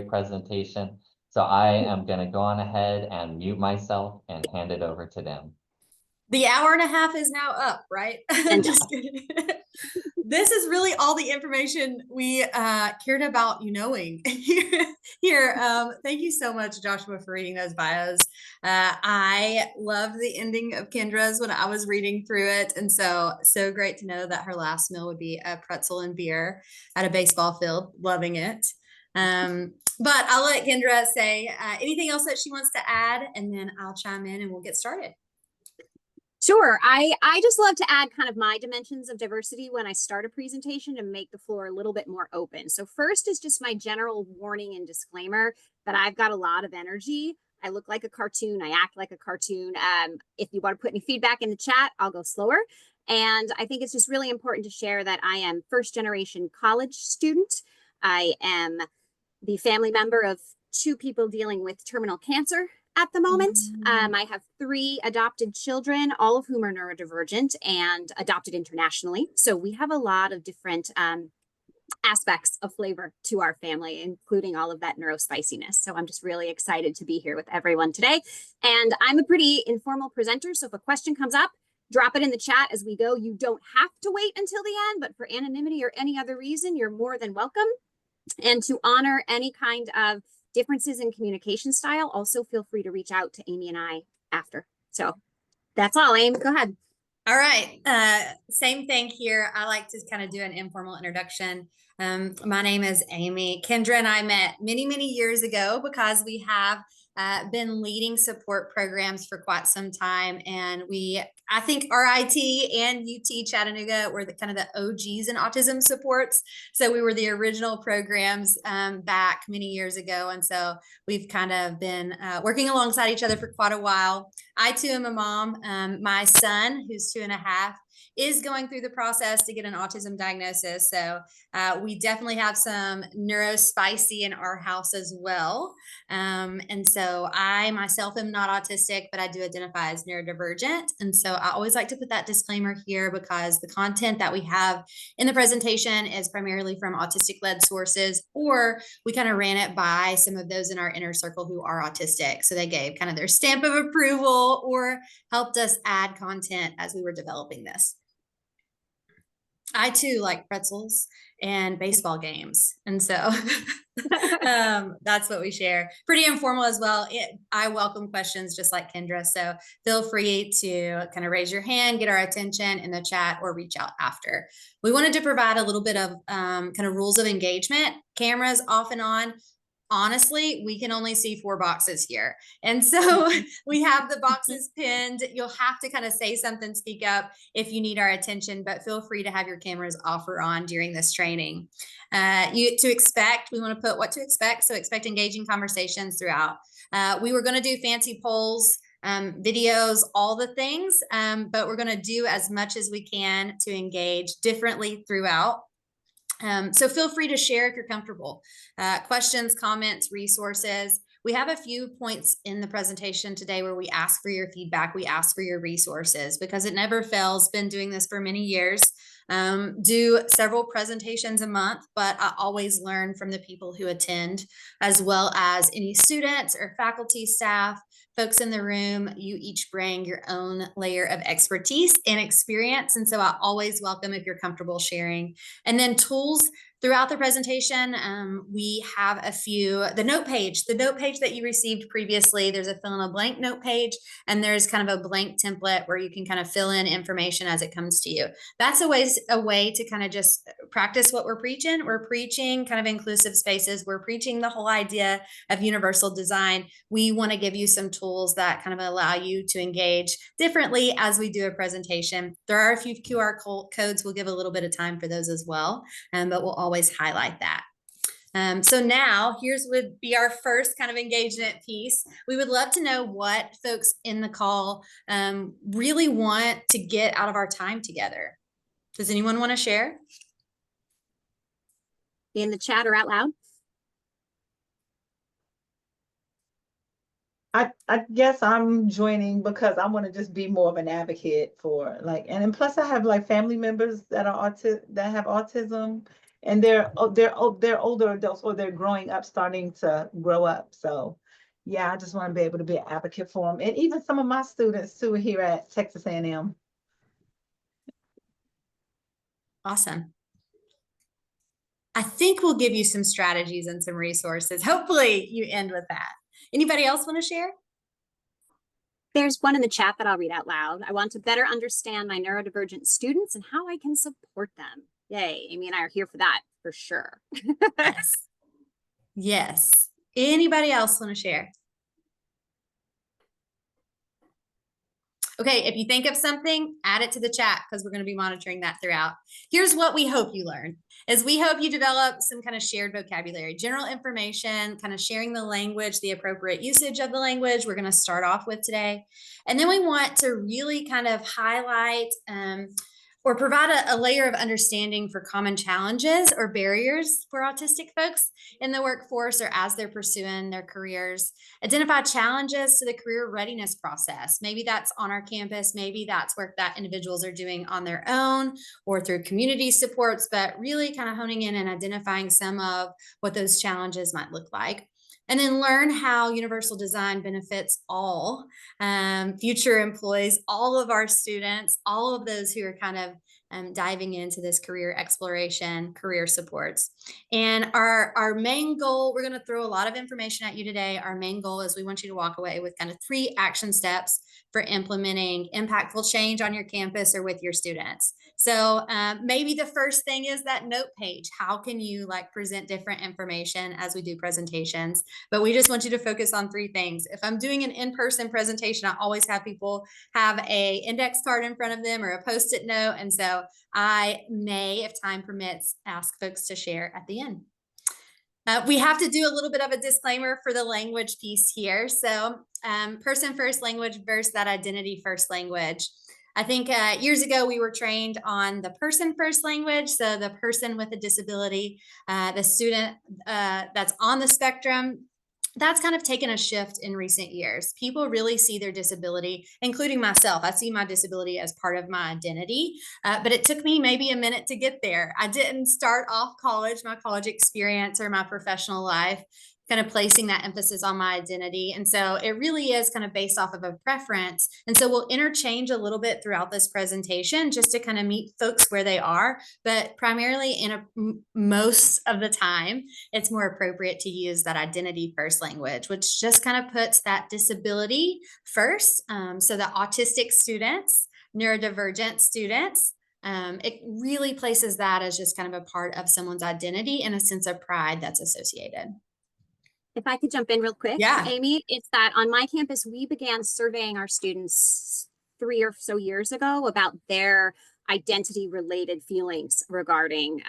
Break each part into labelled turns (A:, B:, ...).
A: presentation. So I am going to go on ahead and mute myself and hand it over to them.
B: The hour and a half is now up, right? I'm just kidding. This is really all the information we cared about you knowing here. Thank you so much, Joshua, for reading those bios. I loved the ending of Kendra's when I was reading through it. And so great to know that her last meal would be a pretzel and beer at a baseball field. Loving it. But I'll let Kendra say anything else that she wants to add, and then I'll chime in and we'll get started.
C: Sure. I just love to add kind of my dimensions of diversity when I start a presentation to make the floor a little bit more open. So first is just my general warning and disclaimer that I've got a lot of energy. I look like a cartoon. I act like a cartoon. If you want to put any feedback in the chat, I'll go slower. And I think it's just really important to share that I am first generation college student. I am the family member of 2 people dealing with terminal cancer at the moment. I have 3 adopted children, all of whom are neurodivergent and adopted internationally. So we have a lot of different aspects of flavor to our family, including all of that neurospiciness. So I'm just really excited to be here with everyone today. And I'm a pretty informal presenter. So if a question comes up, drop it in the chat as we go. You don't have to wait until the end, but for anonymity or any other reason, you're more than welcome. And to honor any kind of differences in communication style, also feel free to reach out to Amy and I after. So that's all. Amy, go ahead.
B: All right. Same thing here. I like to kind of do an informal introduction. My name is Amy. Kendra and I met many, many years ago because we have been leading support programs for quite some time. And I think RIT and UT Chattanooga were the kind of the OGs in autism supports. So we were the original programs back many years ago. And so we've kind of been working alongside each other for quite a while. I too am a mom. My son, who's 2.5, is going through the process to get an autism diagnosis. So we definitely have some neurospicy in our house as well. And so I myself am not autistic, but I do identify as neurodivergent. And so I always like to put that disclaimer here because the content that we have in the presentation is primarily from autistic-led sources, or we kind of ran it by some of those in our inner circle who are autistic. So they gave kind of their stamp of approval or helped us add content as we were developing this. I too like pretzels and baseball games. And so that's what we share. Pretty informal as well. I welcome questions just like Kendra. So feel free to kind of raise your hand, get our attention in the chat, or reach out after. We wanted to provide a little bit of kind of rules of engagement. Cameras off and on. Honestly, we can only see 4 boxes here. And so we have the boxes pinned. You'll have to kind of say something, speak up if you need our attention, but feel free to have your cameras off or on during this training. We want to put what to expect. So expect engaging conversations throughout. We were going to do fancy polls, videos, all the things, but we're going to do as much as we can to engage differently throughout. So feel free to share if you're comfortable. Questions, comments, resources. We have a few points in the presentation today where we ask for your feedback. We ask for your resources because it never fails. Been doing this for many years. Do several presentations a month, but I always learn from the people who attend, as well as any students or faculty, staff, folks in the room. You each bring your own layer of expertise and experience. And so I always welcome if you're comfortable sharing. And then tools throughout the presentation, we have a few, the note page that you received previously, there's a fill in a blank note page, and there's kind of a blank template where you can kind of fill in information as it comes to you. That's a way to kind of just practice what we're preaching. We're preaching kind of inclusive spaces. We're preaching the whole idea of universal design. We want to give you some tools that kind of allow you to engage differently as we do a presentation. There are a few QR codes. We'll give a little bit of time for those as well, but we'll always highlight that. So now would be our first kind of engagement piece. We would love to know what folks in the call really want to get out of our time together. Does anyone want to share?
C: In the chat or out loud?
D: I guess I'm joining because I want to just be more of an advocate for and then plus I have like family members that have autism, and they're older adults, or they're growing up, starting to grow up. So yeah, I just want to be able to be an advocate for them, and even some of my students too here at Texas A&M.
B: Awesome. I think we'll give you some strategies and some resources. Hopefully you end with that. Anybody else want to share?
C: There's one in the chat that I'll read out loud. I want to better understand my neurodivergent students and how I can support them. Yay, Amy and I are here for that, for sure.
B: Yes. Yes. Anybody else want to share? Okay, if you think of something, add it to the chat because we're going to be monitoring that throughout. Here's what we hope you learn is we hope you develop some kind of shared vocabulary, general information, kind of sharing the language, the appropriate usage of the language we're going to start off with today. And then we want to really kind of highlight or provide a layer of understanding for common challenges or barriers for autistic folks in the workforce or as they're pursuing their careers. Identify challenges to the career readiness process. Maybe that's on our campus, maybe that's work that individuals are doing on their own or through community supports, but really kind of honing in and identifying some of what those challenges might look like. And then learn how universal design benefits all future employees, all of our students, all of those who are kind of diving into this career exploration, career supports. And our main goal, we're going to throw a lot of information at you today. Our main goal is we want you to walk away with kind of 3 action steps for implementing impactful change on your campus or with your students. So maybe the first thing is that note page. How can you like present different information as we do presentations? But we just want you to focus on 3 things. If I'm doing an in-person presentation, I always have people have a index card in front of them or a Post-it note. And so I may, if time permits, ask folks to share at the end. We have to do a little bit of a disclaimer for the language piece here. So person first language versus that identity first language. I think years ago we were trained on the person first language. So the person with a disability, the student that's on the spectrum, that's kind of taken a shift in recent years. People really see their disability, including myself. I see my disability as part of my identity, but it took me maybe a minute to get there. I didn't start off college, my college experience or my professional life, kind of placing that emphasis on my identity. And so it really is kind of based off of a preference. And so we'll interchange a little bit throughout this presentation just to kind of meet folks where they are, but primarily most of the time, it's more appropriate to use that identity first language, which just kind of puts that disability first. So the autistic students, neurodivergent students, it really places that as just kind of a part of someone's identity and a sense of pride that's associated.
C: If I could jump in real quick,
B: yeah.
C: Amy, it's that on my campus, we began surveying our students 3 or so years ago about their identity related feelings regarding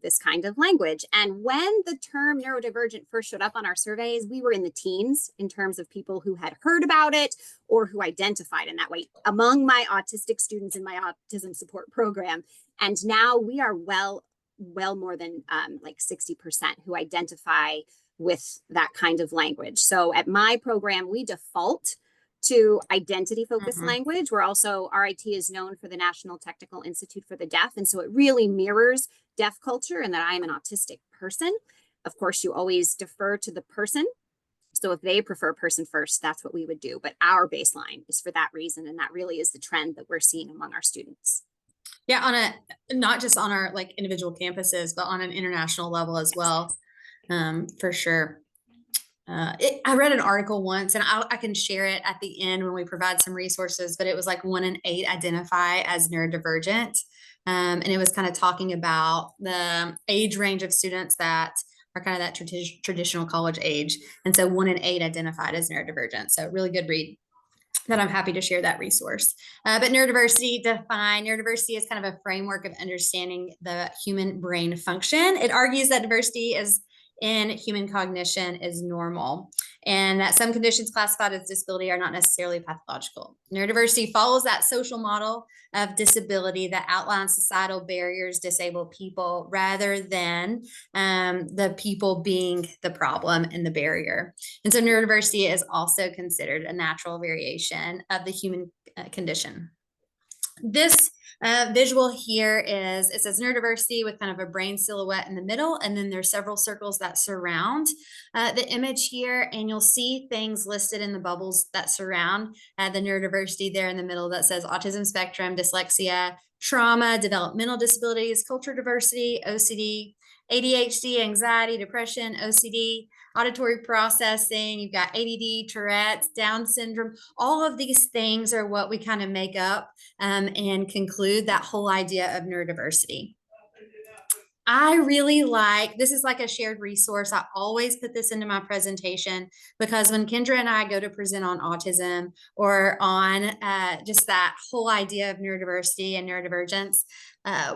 C: this kind of language. And when the term neurodivergent first showed up on our surveys, we were in the teens in terms of people who had heard about it or who identified in that way among my autistic students in my autism support program. And now we are well more than like 60% who identify with that kind of language. So at my program, we default to identity focused language. We're also, RIT is known for the National Technical Institute for the Deaf. And so it really mirrors deaf culture and that I am an autistic person. Of course, you always defer to the person. So if they prefer person first, that's what we would do. But our baseline is for that reason. And that really is the trend that we're seeing among our students.
B: Yeah, not just on our like individual campuses, but on an international level as well. For sure. I read an article once, and I can share it at the end when we provide some resources, but it was like 1 in 8 identify as neurodivergent. And it was kind of talking about the age range of students that are kind of that traditional college age. And so 1 in 8 identified as neurodivergent. So really good read that I'm happy to share that resource. But neurodiversity is kind of a framework of understanding the human brain function. It argues that diversity is in human cognition is normal, and that some conditions classified as disability are not necessarily pathological. Neurodiversity follows that social model of disability that outlines societal barriers disable people rather than the people being the problem and the barrier. And so neurodiversity is also considered a natural variation of the human condition. This visual here is, it says neurodiversity with kind of a brain silhouette in the middle, and then there's several circles that surround the image here, and you'll see things listed in the bubbles that surround the neurodiversity there in the middle that says autism spectrum, dyslexia, trauma, developmental disabilities, cultural diversity, OCD, ADHD, anxiety, depression, OCD, auditory processing, you've got ADD, Tourette's, Down syndrome. All of these things are what we kind of make up and conclude that whole idea of neurodiversity. I really like, this is like a shared resource. I always put this into my presentation because when Kendra and I go to present on autism or on just that whole idea of neurodiversity and neurodivergence,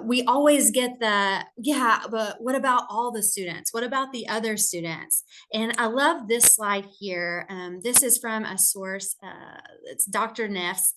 B: we always get the, yeah, but what about all the students? What about the other students? And I love this slide here. This is from a source, it's Dr. Neff's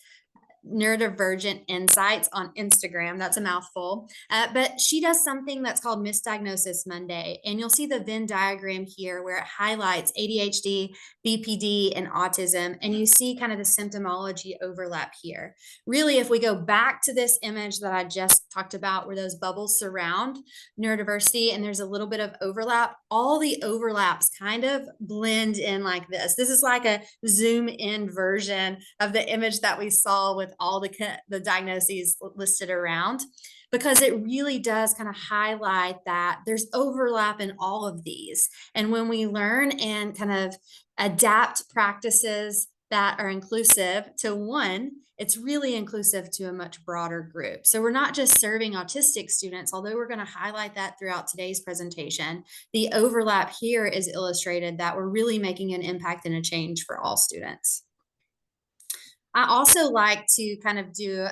B: Neurodivergent Insights on Instagram. That's a mouthful. But she does something that's called Misdiagnosis Monday. And you'll see the Venn diagram here where it highlights ADHD, BPD, and autism. And you see kind of the symptomology overlap here. Really, if we go back to this image that I just talked about where those bubbles surround neurodiversity and there's a little bit of overlap, all the overlaps kind of blend in like this. This is like a zoom in version of the image that we saw with all the diagnoses listed around, because it really does kind of highlight that there's overlap in all of these. And when we learn and kind of adapt practices that are inclusive to one, it's really inclusive to a much broader group. So we're not just serving autistic students, although we're going to highlight that throughout today's presentation. The overlap here is illustrated that we're really making an impact and a change for all students. I also like to kind of do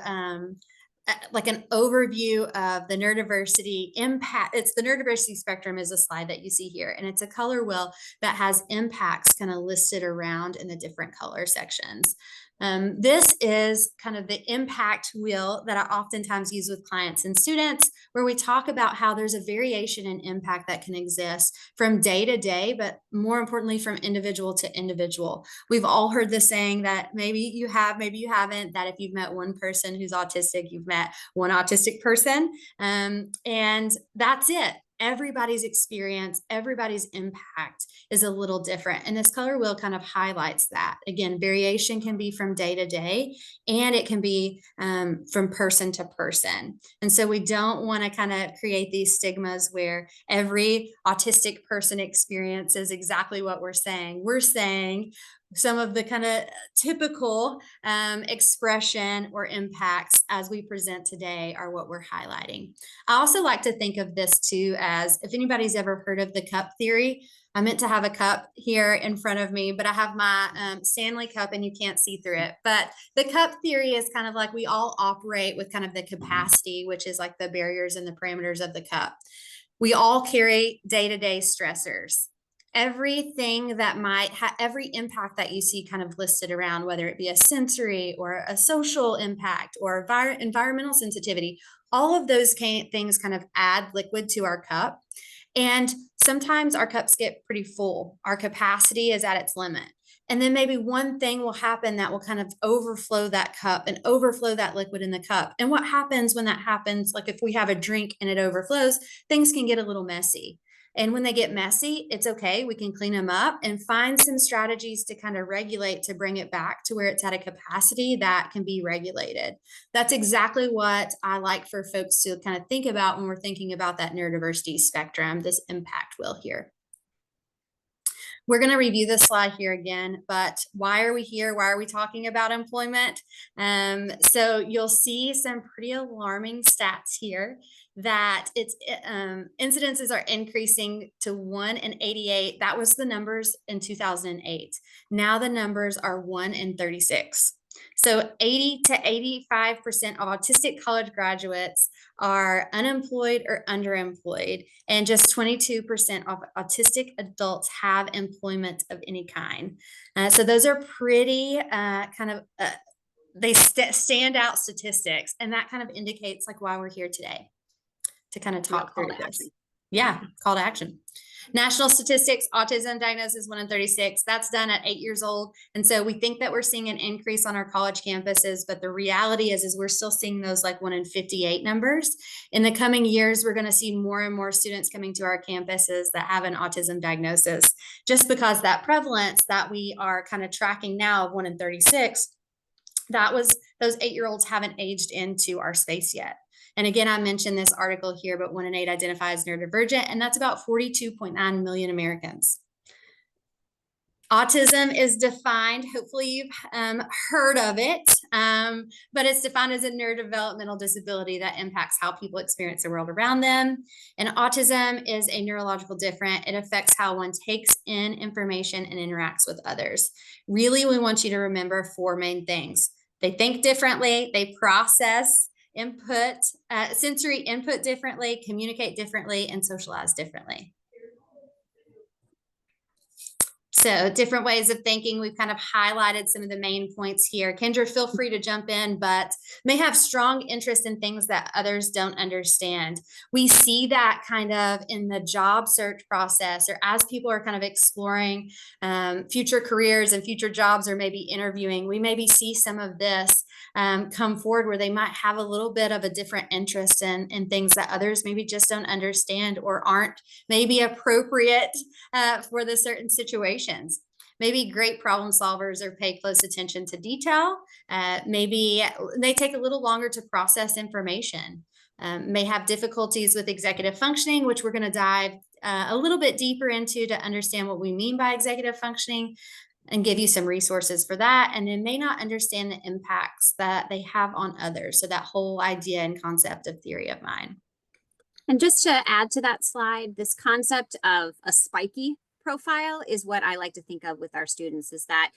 B: like an overview of the neurodiversity impact. It's the neurodiversity spectrum is a slide that you see here, and it's a color wheel that has impacts kind of listed around in the different color sections. This is kind of the impact wheel that I oftentimes use with clients and students, where we talk about how there's a variation in impact that can exist from day to day, but more importantly, from individual to individual. We've all heard the saying that maybe you have, maybe you haven't, that if you've met one person who's autistic, you've met one autistic person. And that's it. Everybody's experience, everybody's impact is a little different. And this color wheel kind of highlights that. Again, variation can be from day to day, and it can be from person to person. And so we don't want to kind of create these stigmas where every autistic person experiences exactly what we're saying. We're saying some of the kind of typical expression or impacts as we present today are what we're highlighting. I also like to think of this too as, if anybody's ever heard of the cup theory, I meant to have a cup here in front of me, but I have my Stanley cup and you can't see through it. But the cup theory is kind of like we all operate with kind of the capacity, which is like the barriers and the parameters of the cup. We all carry day-to-day stressors. Everything that might have every impact that you see kind of listed around, whether it be a sensory or a social impact or environmental sensitivity, all of those things kind of add liquid to our cup. And sometimes our cups get pretty full. Our capacity is at its limit. And then maybe one thing will happen that will kind of overflow that cup and overflow that liquid in the cup. And what happens when that happens, like if we have a drink and it overflows, things can get a little messy. And when they get messy, it's okay. We can clean them up and find some strategies to kind of regulate to bring it back to where it's at a capacity that can be regulated. That's exactly what I like for folks to kind of think about when we're thinking about that neurodiversity spectrum, this impact wheel here. We're going to review this slide here again, but why are we here? Why are we talking about employment? So you'll see some pretty alarming stats here that it's incidences are increasing to 1 in 88. That was the numbers in 2008. Now the numbers are 1 in 36. So 80 to 85% of autistic college graduates are unemployed or underemployed, and just 22% of autistic adults have employment of any kind. So those are pretty they stand out statistics, and that kind of indicates like why we're here today to kind of talk through this. Yeah, call to action. National statistics, autism diagnosis 1 in 36, that's done at 8 years old. And so we think that we're seeing an increase on our college campuses, but the reality is we're still seeing those like 1 in 58 numbers. In the coming years, we're going to see more and more students coming to our campuses that have an autism diagnosis, just because that prevalence that we are kind of tracking now of 1 in 36, that was those 8-year-olds haven't aged into our space yet. And again, I mentioned this article here, but 1 in 8 identify as neurodivergent, and that's about 42.9 million Americans. Autism is defined, hopefully you've heard of it, but it's defined as a neurodevelopmental disability that impacts how people experience the world around them. And autism is a neurological difference. It affects how one takes in information and interacts with others. Really, we want you to remember 4 main things. They think differently, they process input, sensory input differently, communicate differently, and socialize differently. So different ways of thinking, we've kind of highlighted some of the main points here. Kendra, feel free to jump in, but may have strong interest in things that others don't understand. We see that kind of in the job search process, or as people are kind of exploring future careers and future jobs, or maybe interviewing, we maybe see some of this come forward where they might have a little bit of a different interest in things that others maybe just don't understand or aren't maybe appropriate for the certain situations. Maybe great problem solvers or pay close attention to detail. Maybe they take a little longer to process information. May have difficulties with executive functioning, which we're going to dive a little bit deeper into to understand what we mean by executive functioning and give you some resources for that. And then may not understand the impacts that they have on others. So that whole idea and concept of theory of mind.
C: And just to add to that slide, this concept of a spiky profile is what I like to think of with our students, is that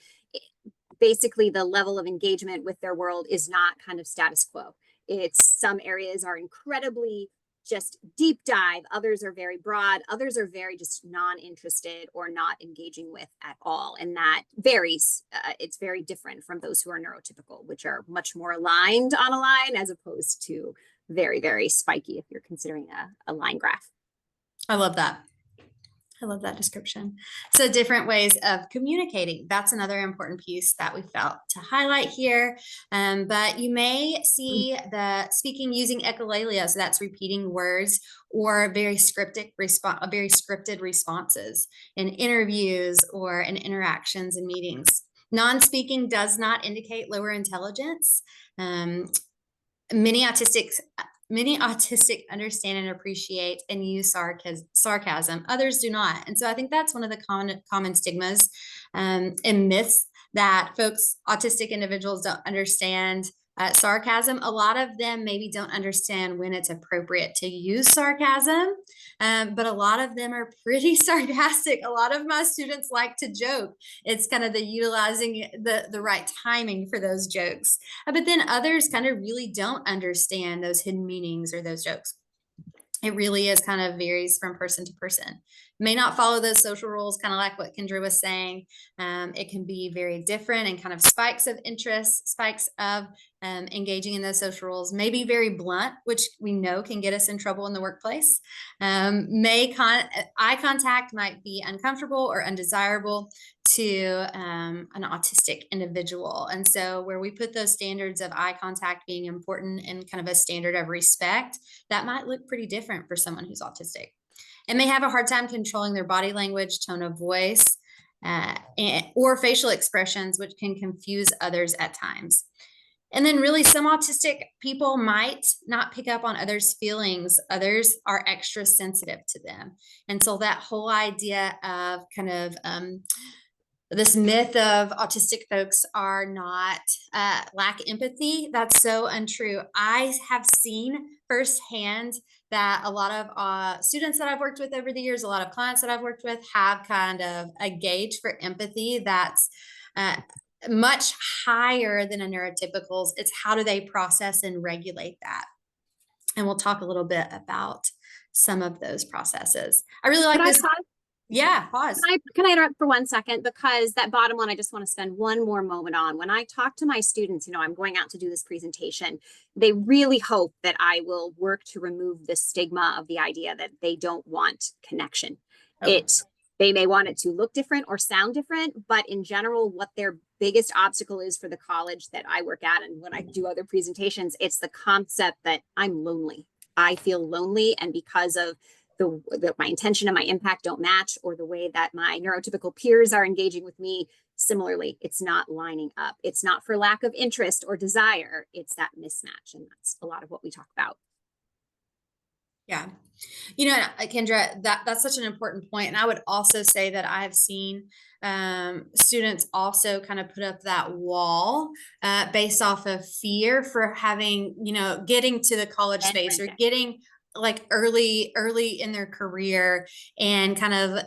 C: basically the level of engagement with their world is not kind of status quo. It's some areas are incredibly just deep dive, others are very broad, others are very just non-interested or not engaging with at all. And that varies. It's very different from those who are neurotypical, which are much more aligned on a line, as opposed to very, very spiky if you're considering a line graph.
B: I love that. I love that description. So different ways of communicating. That's another important piece that we felt to highlight here. But you may see the speaking using echolalia. So that's repeating words, or very scripted responses in interviews or in interactions and meetings. Non-speaking does not indicate lower intelligence. Many autistic understand and appreciate and use sarcasm. Others do not. And so I think that's one of the common stigmas and myths that autistic individuals don't understand sarcasm. A lot of them maybe don't understand when it's appropriate to use sarcasm, but a lot of them are pretty sarcastic. A lot of my students like to joke. It's kind of the utilizing the right timing for those jokes. But then others kind of really don't understand those hidden meanings or those jokes. It really is kind of varies from person to person. May not follow those social rules, kind of like what Kendra was saying. It can be very different, and kind of spikes of interest, spikes of engaging in those social rules, may be very blunt, which we know can get us in trouble in the workplace. Eye contact might be uncomfortable or undesirable to an autistic individual. And so where we put those standards of eye contact being important and kind of a standard of respect, that might look pretty different for someone who's autistic. And may have a hard time controlling their body language, tone of voice, or facial expressions, which can confuse others at times. And then really some autistic people might not pick up on others' feelings. Others are extra sensitive to them. And so that whole idea of kind of this myth of autistic folks are not lack empathy, that's so untrue. I have seen firsthand that a lot of students that I've worked with over the years, a lot of clients that I've worked with, have kind of a gauge for empathy that's much higher than a neurotypical's. It's how do they process and regulate that? And we'll talk a little bit about some of those processes. I really like this. Yeah, pause.
C: Can I interrupt for 1 second? Because that bottom one, I just want to spend one more moment on. When I talk to my students, I'm going out to do this presentation, they really hope that I will work to remove the stigma of the idea that they don't want connection.
B: Oh.
C: They may want it to look different or sound different, but in general, what their biggest obstacle is for the college that I work at, and when I do other presentations, it's the concept that I'm lonely. I feel lonely, and because of my intention and my impact don't match, or the way that my neurotypical peers are engaging with me, similarly, it's not lining up. It's not for lack of interest or desire. It's that mismatch, and that's a lot of what we talk about.
B: Yeah. You know, Kendra, that's such an important point. And I would also say that I've seen students also kind of put up that wall based off of fear for having, you know, getting to the college space or getting like early in their career and kind of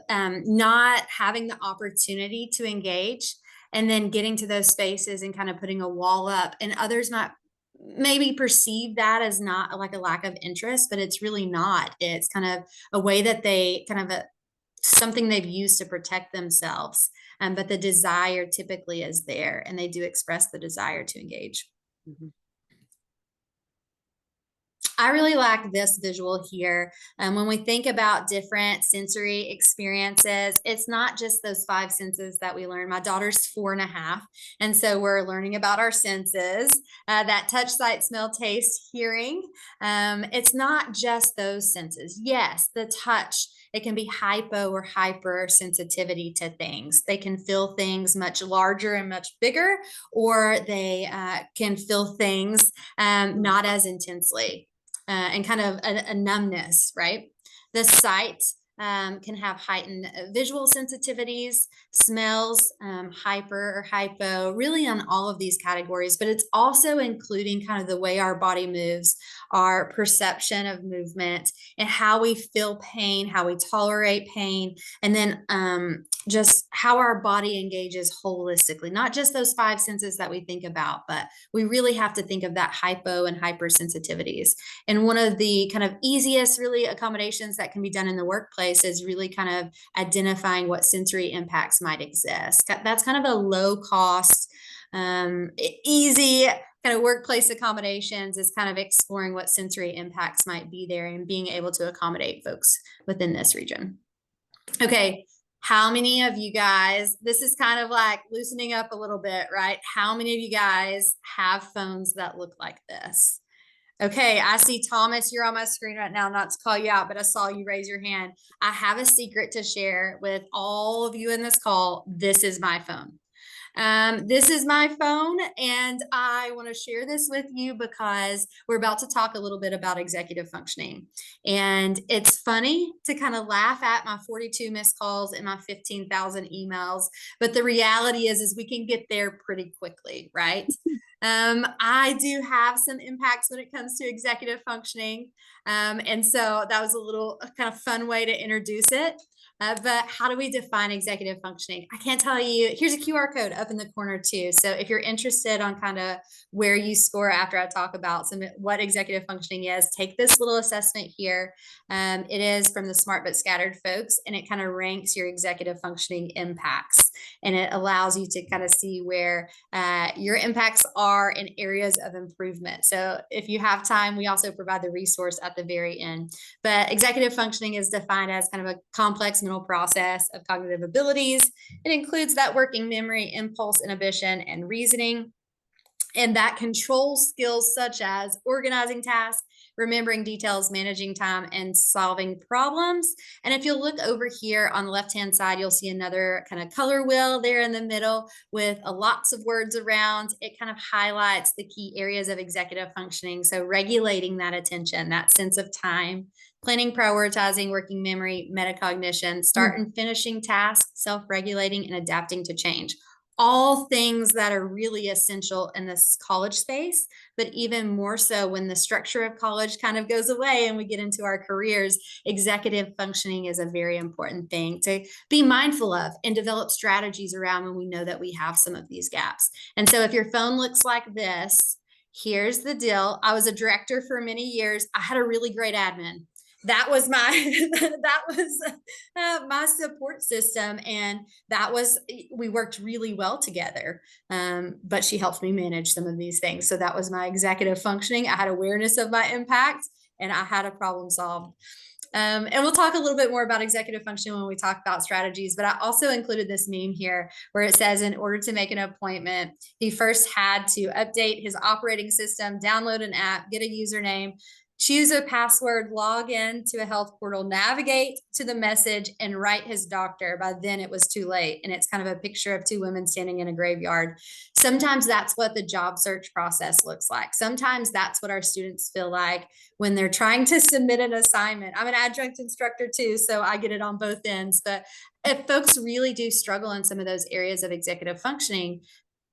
B: not having the opportunity to engage, and then getting to those spaces and kind of putting a wall up, and others not maybe perceive that as not like a lack of interest, but it's really not. It's kind of a way that they kind of something they've used to protect themselves. But the desire typically is there, and they do express the desire to engage.
C: Mm-hmm.
B: I really like this visual here. When we think about different sensory experiences, it's not just those 5 senses that we learn. My daughter's 4.5, and so we're learning about our senses, that touch, sight, smell, taste, hearing. It's not just those senses. Yes, the touch, it can be hypo or hyper sensitivity to things. They can feel things much larger and much bigger, or they can feel things not as intensely. And kind of a numbness, right? The sight can have heightened visual sensitivities, smells, hyper or hypo, really on all of these categories, but it's also including kind of the way our body moves, our perception of movement, and how we feel pain, how we tolerate pain, and then just how our body engages holistically, not just those 5 senses that we think about, but we really have to think of that hypo and hypersensitivities. And one of the kind of easiest really accommodations that can be done in the workplace is really kind of identifying what sensory impacts might exist. That's kind of a low cost, easy kind of workplace accommodations, is kind of exploring what sensory impacts might be there and being able to accommodate folks within this region. Okay. How many of you guys, this is kind of like loosening up a little bit, right? How many of you guys have phones that look like this? Okay, I see Thomas, you're on my screen right now, not to call you out, but I saw you raise your hand. I have a secret to share with all of you in this call. This is my phone. This is my phone, and I want to share this with you because we're about to talk a little bit about executive functioning. And it's funny to kind of laugh at my 42 missed calls and my 15,000 emails, but the reality is we can get there pretty quickly, right? I do have some impacts when it comes to executive functioning. And so that was a little kind of fun way to introduce it. But how do we define executive functioning? I can't tell you. Here's a QR code up in the corner too. So if you're interested on kind of where you score after I talk about what executive functioning is, take this little assessment here. It is from the Smart But Scattered folks, and it kind of ranks your executive functioning impacts. And it allows you to kind of see where your impacts are in areas of improvement. So if you have time, we also provide the resource at the very end. But executive functioning is defined as kind of a complex mental process of cognitive abilities. It includes that working memory, impulse inhibition, and reasoning. And that controls skills such as organizing tasks, remembering details, managing time, and solving problems. And if you'll look over here on the left-hand side, you'll see another kind of color wheel there in the middle with lots of words around. It kind of highlights the key areas of executive functioning. So regulating that attention, that sense of time, planning, prioritizing, working memory, metacognition, start and finishing tasks, self-regulating, and adapting to change. All things that are really essential in this college space, but even more so when the structure of college kind of goes away and we get into our careers. Executive functioning is a very important thing to be mindful of and develop strategies around when we know that we have some of these gaps. And so if your phone looks like this, here's the deal. I was a director for many years. I had a really great admin. That was my support system, and we worked really well together. But she helped me manage some of these things. So that was my executive functioning. I had awareness of my impact, and I had a problem solved. And we'll talk a little bit more about executive function when we talk about strategies, but I also included this meme here where it says, in order to make an appointment, he first had to update his operating system, download an app, get a username, choose a password, log in to a health portal, navigate to the message, and write his doctor. By then it was too late. And it's kind of a picture of two women standing in a graveyard. Sometimes that's what the job search process looks like. Sometimes that's what our students feel like when they're trying to submit an assignment. I'm an adjunct instructor too, so I get it on both ends. But if folks really do struggle in some of those areas of executive functioning,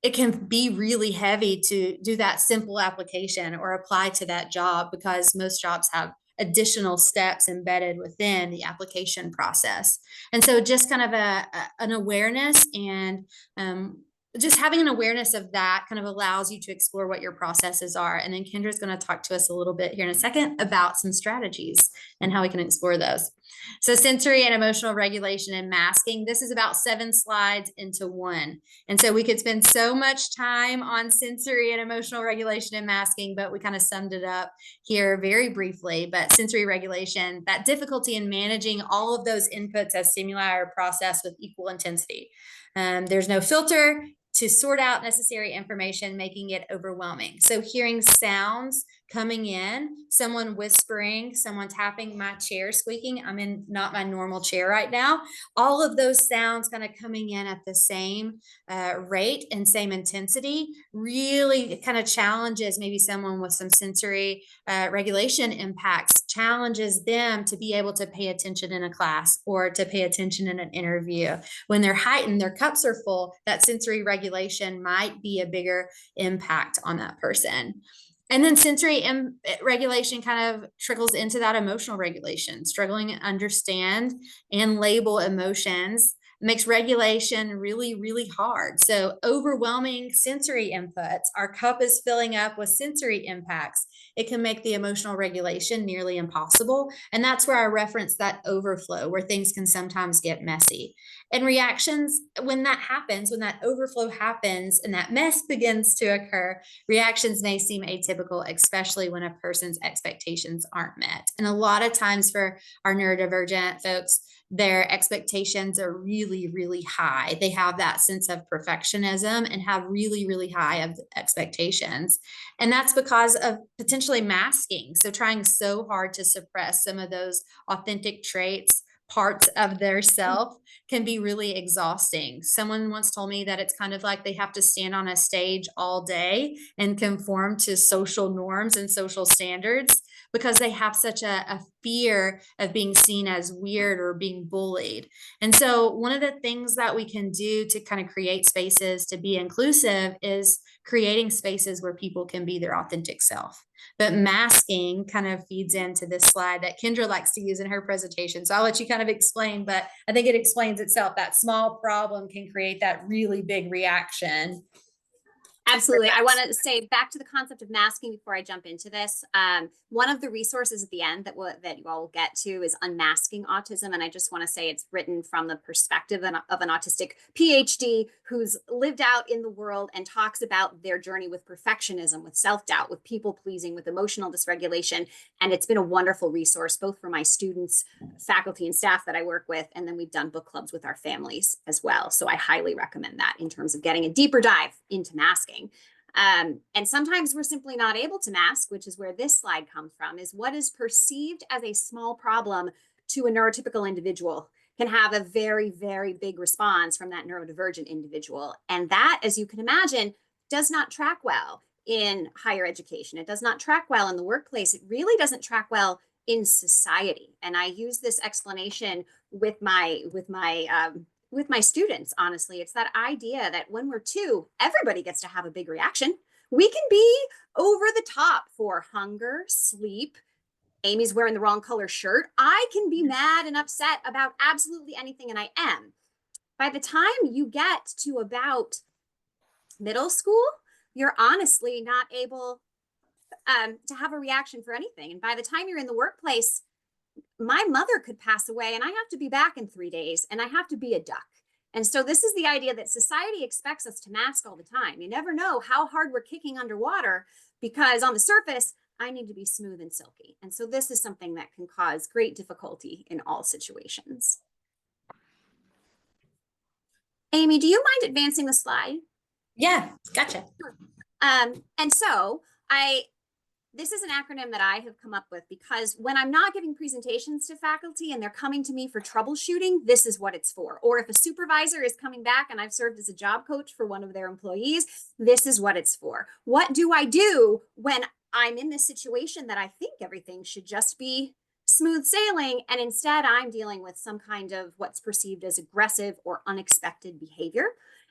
B: it can be really heavy to do that simple application or apply to that job, because most jobs have additional steps embedded within the application process. And so just kind of an awareness and just having an awareness of that kind of allows you to explore what your processes are. And then Kendra's going to talk to us a little bit here in a second about some strategies and how we can explore those. So sensory and emotional regulation and masking. This is about 7 slides into one. And so we could spend so much time on sensory and emotional regulation and masking, but we kind of summed it up here very briefly. But sensory regulation, that difficulty in managing all of those inputs as stimuli are processed with equal intensity. There's no filter to sort out necessary information, making it overwhelming. So hearing sounds coming in, someone whispering, someone tapping my chair, squeaking. I'm in not my normal chair right now. All of those sounds kind of coming in at the same rate and same intensity really kind of challenges maybe someone with some sensory regulation impacts, challenges them to be able to pay attention in a class or to pay attention in an interview. When they're heightened, their cups are full, that sensory regulation might be a bigger impact on that person. And then sensory regulation kind of trickles into that emotional regulation. Struggling to understand and label emotions makes regulation really, really hard. So overwhelming sensory inputs, our cup is filling up with sensory impacts. It can make the emotional regulation nearly impossible. And that's where I reference that overflow, where things can sometimes get messy. And reactions, when that happens, when that overflow happens and that mess begins to occur, reactions may seem atypical, especially when a person's expectations aren't met. And a lot of times for our neurodivergent folks, their expectations are really, really high. They have that sense of perfectionism and have really, really high expectations. And that's because of potentially masking. So trying so hard to suppress some of those authentic traits, parts of their self, can be really exhausting. Someone once told me that it's kind of like they have to stand on a stage all day and conform to social norms and social standards because they have such a fear of being seen as weird or being bullied. And so one of the things that we can do to kind of create spaces to be inclusive is creating spaces where people can be their authentic self. But masking kind of feeds into this slide that Kendra likes to use in her presentation. So I'll let you kind of explain, but I think it explains itself. That small problem can create that really big reaction.
C: Absolutely. I want to say back to the concept of masking before I jump into this. One of the resources at the end that you all will get to is Unmasking Autism. And I just want to say it's written from the perspective of an autistic PhD who's lived out in the world and talks about their journey with perfectionism, with self-doubt, with people-pleasing, with emotional dysregulation. And it's been a wonderful resource, both for my students, faculty, and staff that I work with. And then we've done book clubs with our families as well. So I highly recommend that in terms of getting a deeper dive into masking. And sometimes we're simply not able to mask, which is where this slide comes from, is what is perceived as a small problem to a neurotypical individual can have a very, very big response from that neurodivergent individual. And that, as you can imagine, does not track well in higher education. It does not track well in the workplace. It really doesn't track well in society. And I use this explanation with my students, honestly. It's that idea that when we're 2, everybody gets to have a big reaction. We can be over the top for hunger, sleep. Amy's wearing the wrong color shirt. I can be mad and upset about absolutely anything, and I am. By the time you get to about middle school, you're honestly not able to have a reaction for anything. And by the time you're in the workplace, my mother could pass away and I have to be back in 3 days and I have to be a duck. And so this is the idea that society expects us to mask all the time. You never know how hard we're kicking underwater because on the surface, I need to be smooth and silky. And so this is something that can cause great difficulty in all situations. Amy, do you mind advancing the slide?
B: Yeah, gotcha.
C: And so this is an acronym that I have come up with because when I'm not giving presentations to faculty and they're coming to me for troubleshooting, this is what it's for. Or if a supervisor is coming back and I've served as a job coach for one of their employees, this is what it's for. What do I do when I'm in this situation that I think everything should just be smooth sailing, and instead I'm dealing with some kind of what's perceived as aggressive or unexpected behavior?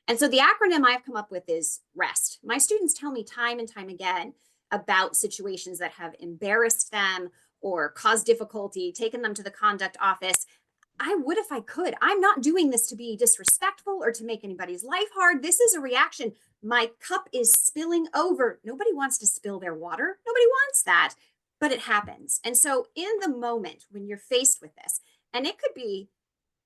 C: And so the acronym I've come up with is REST. My students tell me time and time again about situations that have embarrassed them or caused difficulty, taken them to the conduct office. I would if I could. I'm not doing this to be disrespectful or to make anybody's life hard. This is a reaction. My cup is spilling over. Nobody wants to spill their water. Nobody wants that, but it happens. And so in the moment when you're faced with this, and it could be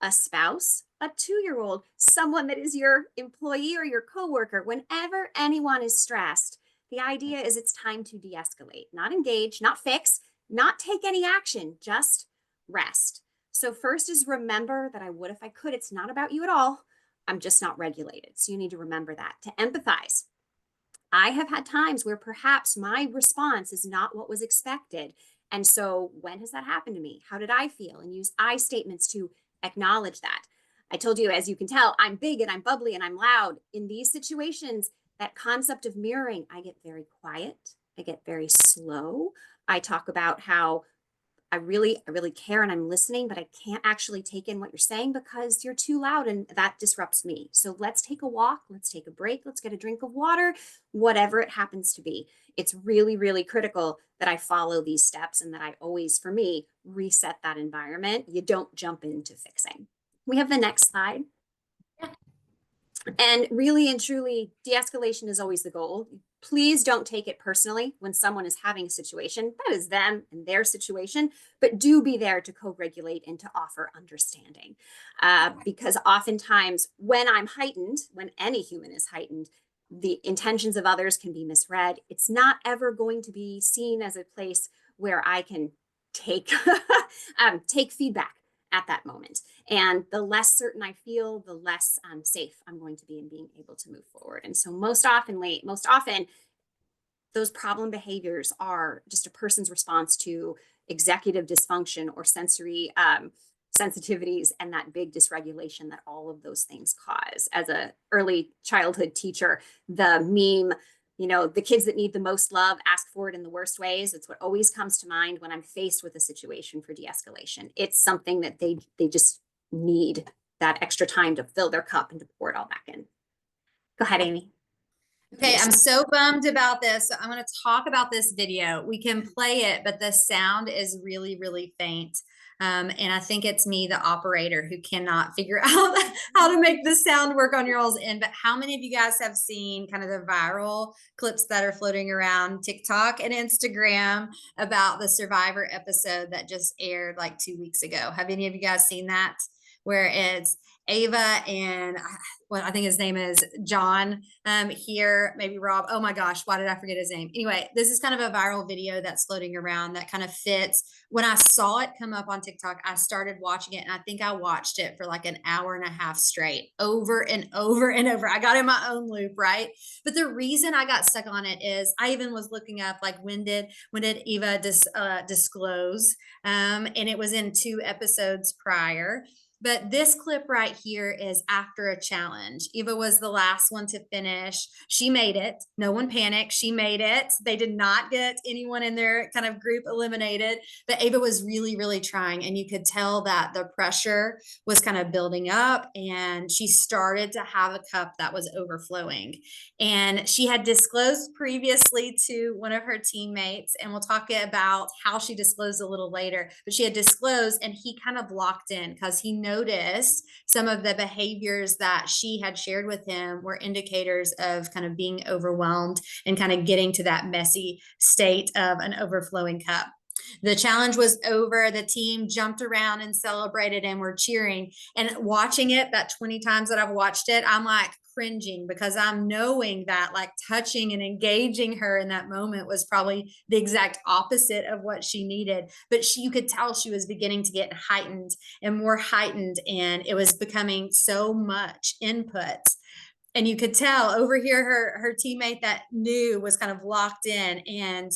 C: a spouse, a 2-year-old, someone that is your employee or your coworker, whenever anyone is stressed, the idea is it's time to de-escalate, not engage, not fix, not take any action, just rest. So first is remember that I would if I could. It's not about you at all. I'm just not regulated. So you need to remember that. To empathize, I have had times where perhaps my response is not what was expected. And so when has that happened to me? How did I feel? And use I statements to acknowledge that. I told you, as you can tell, I'm big and I'm bubbly and I'm loud. In these situations, that concept of mirroring, I get very quiet. I get very slow. I talk about how I really care and I'm listening, but I can't actually take in what you're saying because you're too loud and that disrupts me. So let's take a walk. Let's take a break. Let's get a drink of water, whatever it happens to be. It's really, really critical that I follow these steps and that I always, for me, reset that environment. You don't jump into fixing. We have the next slide. And really and truly, de-escalation is always the goal. Please don't take it personally when someone is having a situation. That is them and their situation, but do be there to co-regulate and to offer understanding. Because oftentimes when I'm heightened, when any human is heightened, the intentions of others can be misread. It's not ever going to be seen as a place where I can take, take feedback at that moment. And the less certain I feel, the less safe I'm going to be in being able to move forward. And so most often, those problem behaviors are just a person's response to executive dysfunction or sensory sensitivities and that big dysregulation that all of those things cause. As an early childhood teacher, the meme, you know, the kids that need the most love ask for it in the worst ways. It's what always comes to mind when I'm faced with a situation for de-escalation. It's something that they just need that extra time to fill their cup and to pour it all back in. Go ahead, Amy.
B: Okay, I'm so bummed about this. So I'm going to talk about this video. We can play it, but the sound is really, really faint. And I think it's me, the operator, who cannot figure out how to make the sound work on your all's end. But how many of you guys have seen kind of the viral clips that are floating around TikTok and Instagram about the Survivor episode that just aired like 2 weeks ago? Have any of you guys seen that? Where it's Ava and what I think his name is John here, maybe Rob. Oh my gosh, why did I forget his name? Anyway, this is kind of a viral video that's floating around that kind of fits. When I saw it come up on TikTok, I started watching it, and I think I watched it for like an hour and a half straight, over and over and over. I got in my own loop, right? But the reason I got stuck on it is I even was looking up like when did Eva disclose? And it was in 2 episodes prior. But this clip right here is after a challenge. Eva was the last one to finish. She made it. No one panicked. She made it. They did not get anyone in their kind of group eliminated. But Eva was really, really trying. And you could tell that the pressure was kind of building up. And she started to have a cup that was overflowing. And she had disclosed previously to one of her teammates. And we'll talk about how she disclosed a little later. But she had disclosed, and he kind of locked in because he noticed some of the behaviors that she had shared with him were indicators of kind of being overwhelmed and kind of getting to that messy state of an overflowing cup. The challenge was over. The team jumped around and celebrated and were cheering. And watching it, that 20 times that I've watched it, I'm like cringing because I'm knowing that like touching and engaging her in that moment was probably the exact opposite of what she needed. But you could tell she was beginning to get heightened and more heightened, and it was becoming so much input. And you could tell over here, her teammate that knew was kind of locked in, and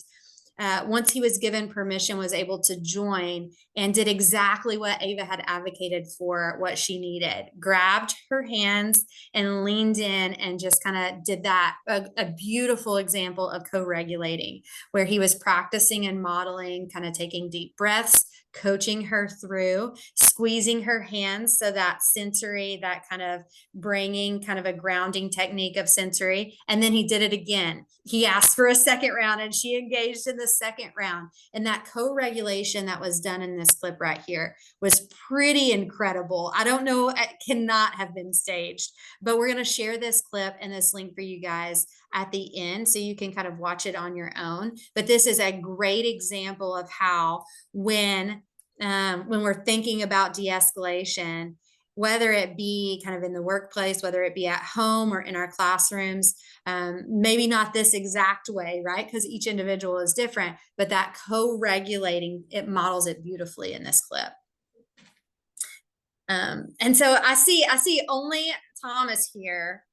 B: once he was given permission, was able to join and did exactly what Ava had advocated for, what she needed, grabbed her hands and leaned in and just kind of did that. A beautiful example of co-regulating, where he was practicing and modeling, kind of taking deep breaths, coaching her through, squeezing her hands. So that sensory, that kind of bringing kind of a grounding technique of sensory. And then he did it again. He asked for a second round and she engaged in the second round. And that co-regulation that was done in this clip right here was pretty incredible. I don't know, it cannot have been staged, but we're going to share this clip and this link for you guys at the end so you can kind of watch it on your own. But this is a great example of how when we're thinking about de-escalation, whether it be kind of in the workplace, whether it be at home or in our classrooms, maybe not this exact way, right? Because each individual is different, but that co-regulating, it models it beautifully in this clip. And so I see only Thomas here.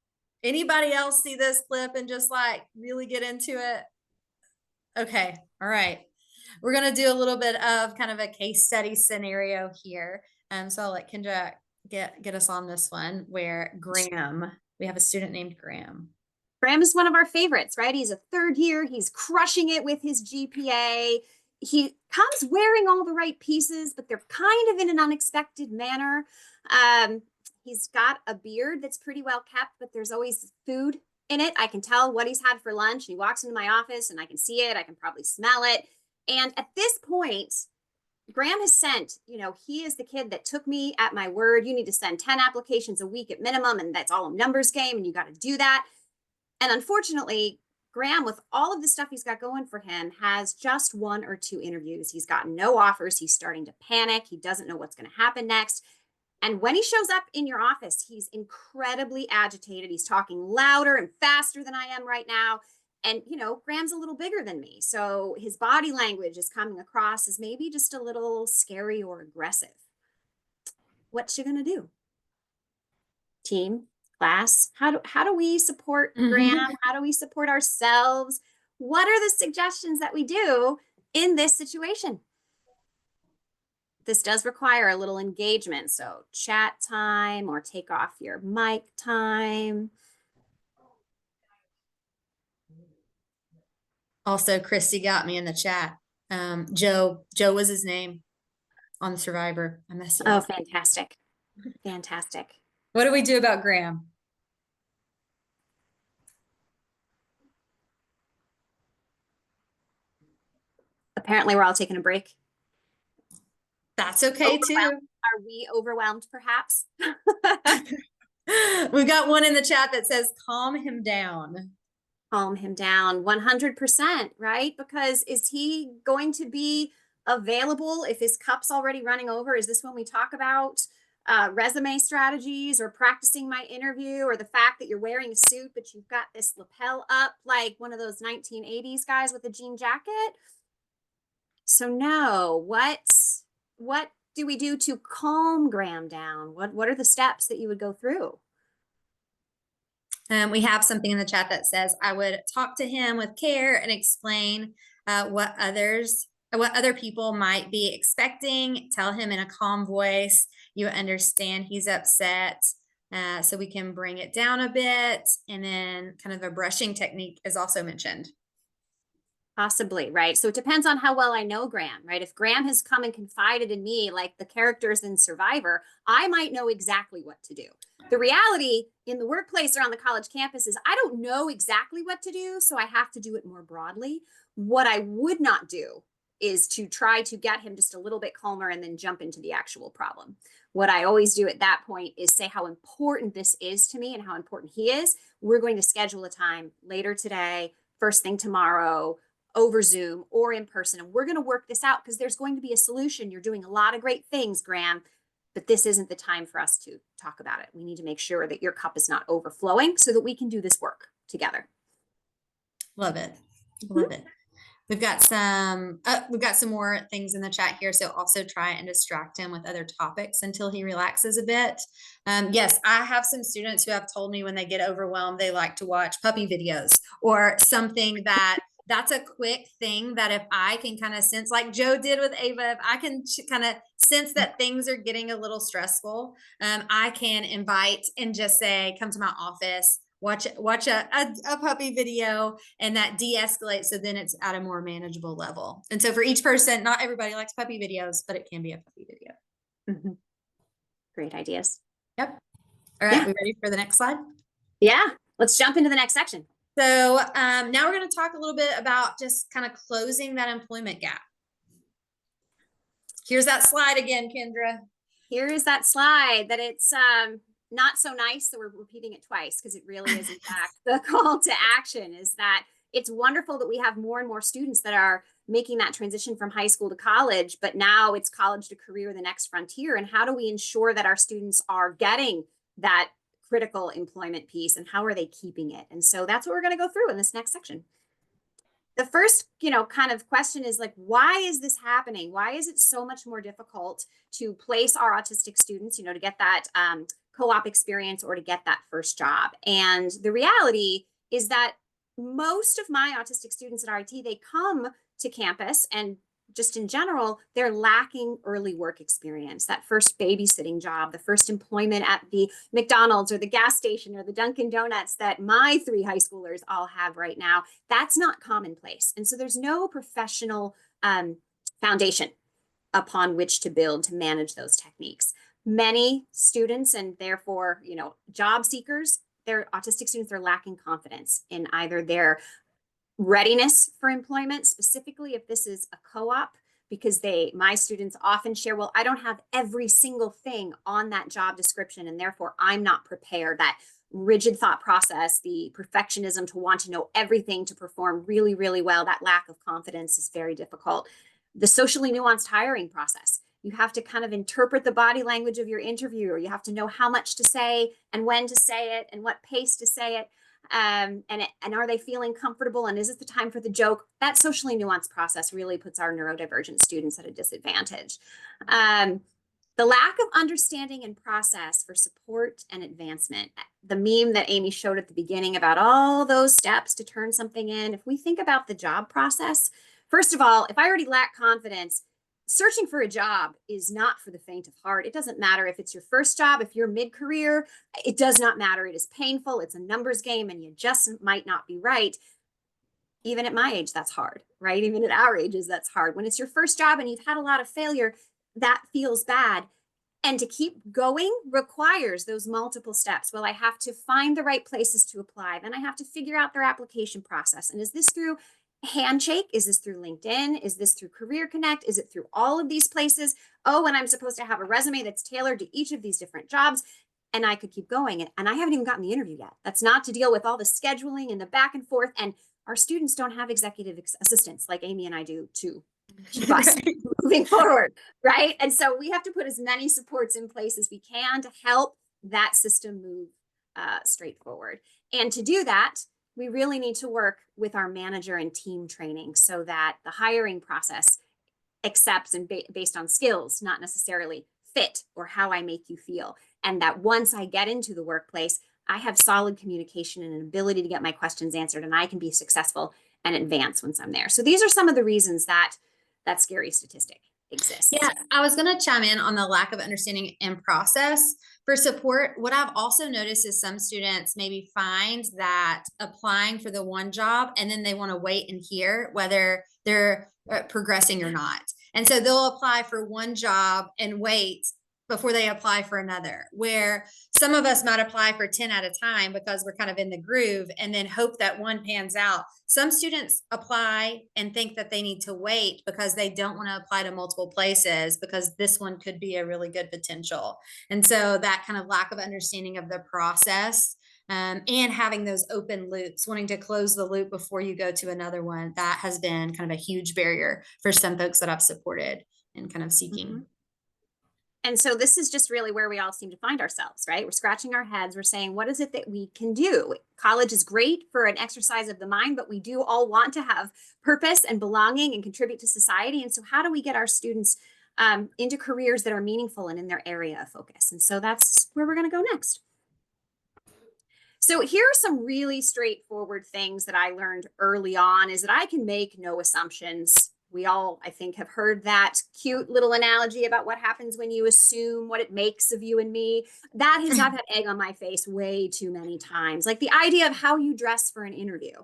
B: Anybody else see this clip and just like really get into it? Okay, all right. We're gonna do a little bit of kind of a case study scenario here. So I'll let Kendra get us on this one, where Graham, we have a student named Graham.
C: Graham is one of our favorites, right? He's a third year. He's crushing it with his GPA. He comes wearing all the right pieces, but they're kind of in an unexpected manner. He's got a beard that's pretty well kept, but there's always food in it. I can tell what he's had for lunch. He walks into my office and I can see it. I can probably smell it. And at this point, Graham has sent, he is the kid that took me at my word. You need to send 10 applications a week at minimum, and that's all a numbers game, and you got to do that. And unfortunately, Graham, with all of the stuff he's got going for him, has just 1 or 2 interviews. He's got no offers. He's starting to panic. He doesn't know what's going to happen next. And when he shows up in your office, he's incredibly agitated. He's talking louder and faster than I am right now. And, Graham's a little bigger than me. So his body language is coming across as maybe just a little scary or aggressive. What you gonna do? Team, class, how do we support Graham? How do we support ourselves? What are the suggestions that we do in this situation? This does require a little engagement. So chat time or take off your mic time.
B: Also, Christy got me in the chat. Joe was his name on the Survivor. I messed it up.
C: Oh, fantastic. Fantastic.
B: What do we do about Graham?
C: Apparently we're all taking a break.
B: That's okay too.
C: Are we overwhelmed perhaps?
B: We've got one in the chat that says, calm him down.
C: Calm him down 100%, right? Because is he going to be available if his cup's already running over? Is this when we talk about resume strategies or practicing my interview, or the fact that you're wearing a suit, but you've got this lapel up like one of those 1980s guys with a jean jacket? So no, what do we do to calm Graham down? What are the steps that you would go through?
B: We have something in the chat that says, I would talk to him with care and explain what other people might be expecting. Tell him in a calm voice, you understand he's upset, so we can bring it down a bit. And then kind of a brushing technique is also mentioned.
C: Possibly, right? So it depends on how well I know Graham, right? If Graham has come and confided in me like the characters in Survivor, I might know exactly what to do. The reality in the workplace or on the college campus is I don't know exactly what to do, so I have to do it more broadly. What I would not do is to try to get him just a little bit calmer and then jump into the actual problem. What I always do at that point is say how important this is to me and how important he is. We're going to schedule a time later today, first thing tomorrow, over Zoom or in person. And we're going to work this out because there's going to be a solution. You're doing a lot of great things, Graham, but this isn't the time for us to talk about it. We need to make sure that your cup is not overflowing so that we can do this work together.
B: Love it. Love it. We've got some more things in the chat here. So also try and distract him with other topics until he relaxes a bit. Yes, I have some students who have told me when they get overwhelmed, they like to watch puppy videos or something that's a quick thing that if I can kind of sense, like Joe did with Ava, if I can kind of sense that things are getting a little stressful, I can invite and just say, come to my office, watch a puppy video, and that de-escalates. So then it's at a more manageable level. And so for each person, not everybody likes puppy videos, but it can be a puppy video.
C: Great ideas.
B: Yep. All right. We ready for the next slide?
C: Yeah. Let's jump into the next section.
B: So now we're going to talk a little bit about just kind of closing that employment gap. Here's that slide again, Kendra.
C: Here is that slide that it's not so nice that we're repeating it twice, because it really is, in fact, the call to action is that it's wonderful that we have more and more students that are making that transition from high school to college, but now it's college to career, the next frontier. And how do we ensure that our students are getting that critical employment piece, and how are they keeping it? And so that's what we're going to go through in this next section. The first, kind of question is like, why is this happening? Why is it so much more difficult to place our autistic students, to get that co-op experience or to get that first job? And the reality is that most of my autistic students at RIT, they come to campus, and just in general, they're lacking early work experience, that first babysitting job, the first employment at the McDonald's or the gas station or the Dunkin' Donuts that my 3 high schoolers all have right now. That's not commonplace. And so there's no professional foundation upon which to build to manage those techniques. Many students, and therefore, job seekers, their autistic students are lacking confidence in either their readiness for employment, specifically if this is a co-op, because my students often share, well, I don't have every single thing on that job description, and therefore I'm not prepared. That rigid thought process, the perfectionism to want to know everything to perform really, really well, that lack of confidence is very difficult. The socially nuanced hiring process. You have to kind of interpret the body language of your interviewer. You have to know how much to say and when to say it and what pace to say it. And are they feeling comfortable? And is it the time for the joke? That socially nuanced process really puts our neurodivergent students at a disadvantage. The lack of understanding and process for support and advancement. The meme that Amy showed at the beginning about all those steps to turn something in. If we think about the job process, first of all, if I already lack confidence, searching for a job is not for the faint of heart. It doesn't matter if it's your first job, if you're mid-career, it does not matter. It is painful. It's a numbers game, and you just might not be right. Even at my age, that's hard, right? Even at our ages, that's hard. When it's your first job and you've had a lot of failure, that feels bad. And to keep going requires those multiple steps. Well, I have to find the right places to apply. Then I have to figure out their application process. And is this through Handshake? Is this through LinkedIn? Is this through Career Connect? Is it through all of these places? Oh, and I'm supposed to have a resume that's tailored to each of these different jobs. And I could keep going. And I haven't even gotten the interview yet. That's not to deal with all the scheduling and the back and forth. And our students don't have executive assistants like Amy and I do to keep us moving forward, right? And so we have to put as many supports in place as we can to help that system move straight forward. And to do that, we really need to work with our manager and team training so that the hiring process accepts and based on skills, not necessarily fit or how I make you feel. And that once I get into the workplace, I have solid communication and an ability to get my questions answered, and I can be successful and advance once I'm there. So these are some of the reasons that that scary statistic exists.
B: Yeah, I was going to chime in on the lack of understanding and process for support. What I've also noticed is some students maybe find that applying for the one job and then they want to wait and hear whether they're progressing or not. And so they'll apply for one job and wait before they apply for another, where some of us might apply for 10 at a time because we're kind of in the groove and then hope that one pans out. Some students apply and think that they need to wait because they don't want to apply to multiple places because this one could be a really good potential. And so that kind of lack of understanding of the process and having those open loops, wanting to close the loop before you go to another one. That has been kind of a huge barrier for some folks that I've supported in kind of seeking.
C: Mm-hmm. And so this is just really where we all seem to find ourselves, right? We're scratching our heads. We're saying, what is it that we can do? College is great for an exercise of the mind, but we do all want to have purpose and belonging and contribute to society. And so how do we get our students into careers that are meaningful and in their area of focus? And so that's where we're going to go next. So here are some really straightforward things that I learned early on, is that I can make no assumptions. We all, I think, have heard that cute little analogy about what happens when you assume, what it makes of you and me. That has I've had egg on my face way too many times. Like the idea of how you dress for an interview.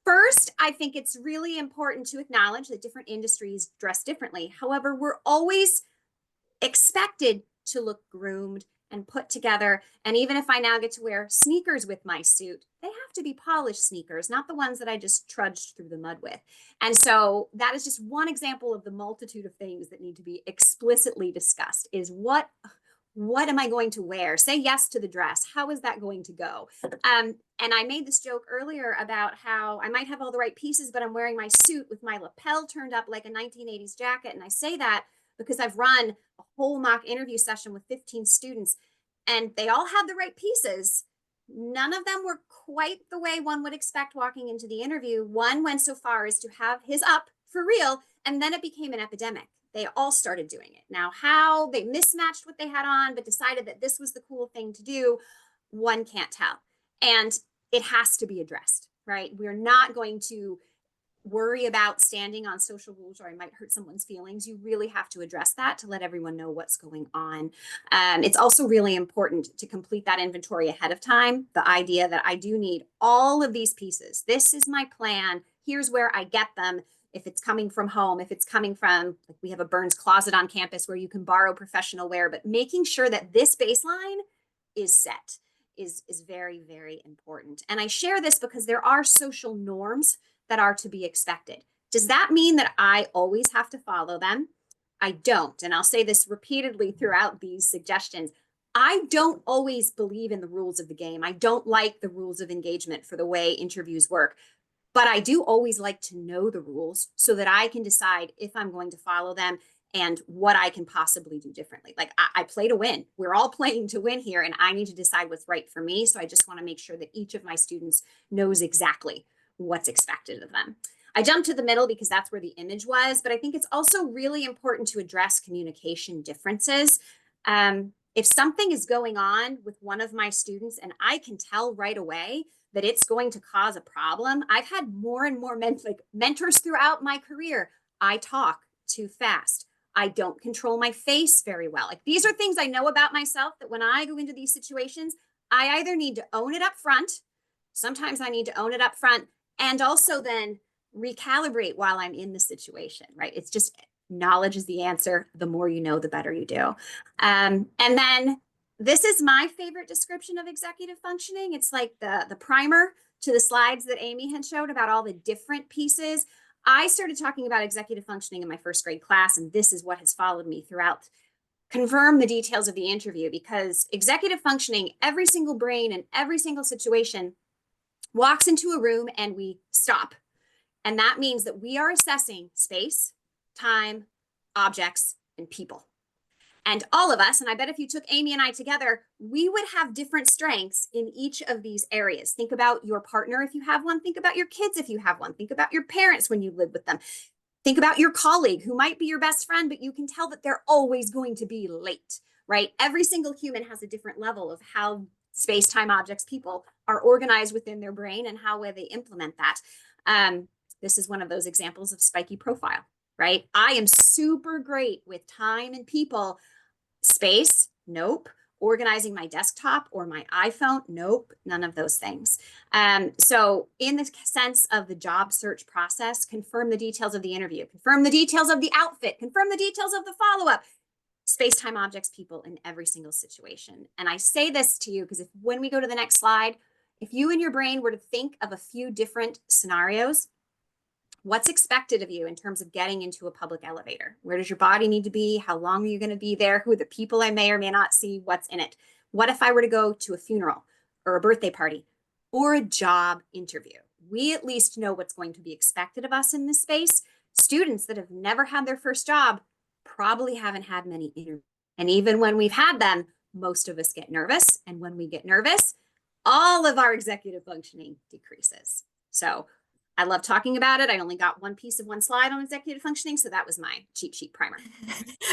C: First, I think it's really important to acknowledge that different industries dress differently. However, we're always expected to look groomed and put together. And even if I now get to wear sneakers with my suit, they have to be polished sneakers, not the ones that I just trudged through the mud with. And so that is just one example of the multitude of things that need to be explicitly discussed, is what am I going to wear? Say yes to the dress. How is that going to go? And I made this joke earlier about how I might have all the right pieces, but I'm wearing my suit with my lapel turned up like a 1980s jacket. And I say that because I've run a whole mock interview session with 15 students, and they all had the right pieces. None of them were quite the way one would expect walking into the interview. One went so far as to have his up for real, and then it became an epidemic. They all started doing it. Now, how they mismatched what they had on, but decided that this was the cool thing to do, one can't tell. And it has to be addressed, right? We're not going to worry about standing on social rules or I might hurt someone's feelings. You really have to address that to let everyone know what's going on. It's also really important to complete that inventory ahead of time. The idea that I do need all of these pieces. This is my plan. Here's where I get them. If it's coming from home, if it's coming from, like we have a Burns closet on campus where you can borrow professional wear, but making sure that this baseline is set is very, very important. And I share this because there are social norms that are to be expected. Does that mean that I always have to follow them? I don't. And I'll say this repeatedly throughout these suggestions. I don't always believe in the rules of the game. I don't like the rules of engagement for the way interviews work, but I do always like to know the rules so that I can decide if I'm going to follow them and what I can possibly do differently. Like I play to win. We're all playing to win here, and I need to decide what's right for me. So I just want to make sure that each of my students knows exactly what's expected of them. I jumped to the middle because that's where the image was, but I think it's also really important to address communication differences. If something is going on with one of my students and I can tell right away that it's going to cause a problem, I've had more and more mentors throughout my career. I talk too fast. I don't control my face very well. Like these are things I know about myself that when I go into these situations, I either need to own it up front. Sometimes I need to own it up front and also then recalibrate while I'm in the situation, right? It's just knowledge is the answer. The more you know, the better you do. And then this is my favorite description of executive functioning. It's like the primer to the slides that Amy had showed about all the different pieces. I started talking about executive functioning in my first grade class, and this is what has followed me throughout. Confirm the details of the interview, because executive functioning, every single brain in every single situation walks into a room and we stop. And that means that we are assessing space, time, objects, and people. And all of us, and I bet if you took Amy and I together, we would have different strengths in each of these areas. Think about your partner if you have one. Think about your kids if you have one. Think about your parents when you live with them. Think about your colleague who might be your best friend, but you can tell that they're always going to be late, right? Every single human has a different level of how space, time, objects, people are organized within their brain and how they implement that. This is one of those examples of spiky profile, right? I am super great with time and people. Space, nope. Organizing my desktop or my iPhone, nope, none of those things. So in the sense of the job search process, confirm the details of the interview, confirm the details of the outfit, confirm the details of the follow-up. Space, time, objects, people in every single situation. And I say this to you because when we go to the next slide, if you in your brain were to think of a few different scenarios, what's expected of you in terms of getting into a public elevator? Where does your body need to be? How long are you going to be there? Who are the people I may or may not see? What's in it? What if I were to go to a funeral? or a birthday party or a job interview. We at least know what's going to be expected of us in this space. Students that have never had their first job probably haven't had many interviews. And even when we've had them, most of us get nervous. And when we get nervous, all of our executive functioning decreases. So I love talking about it. I only got one piece of one slide on executive functioning, so that was my cheat sheet primer.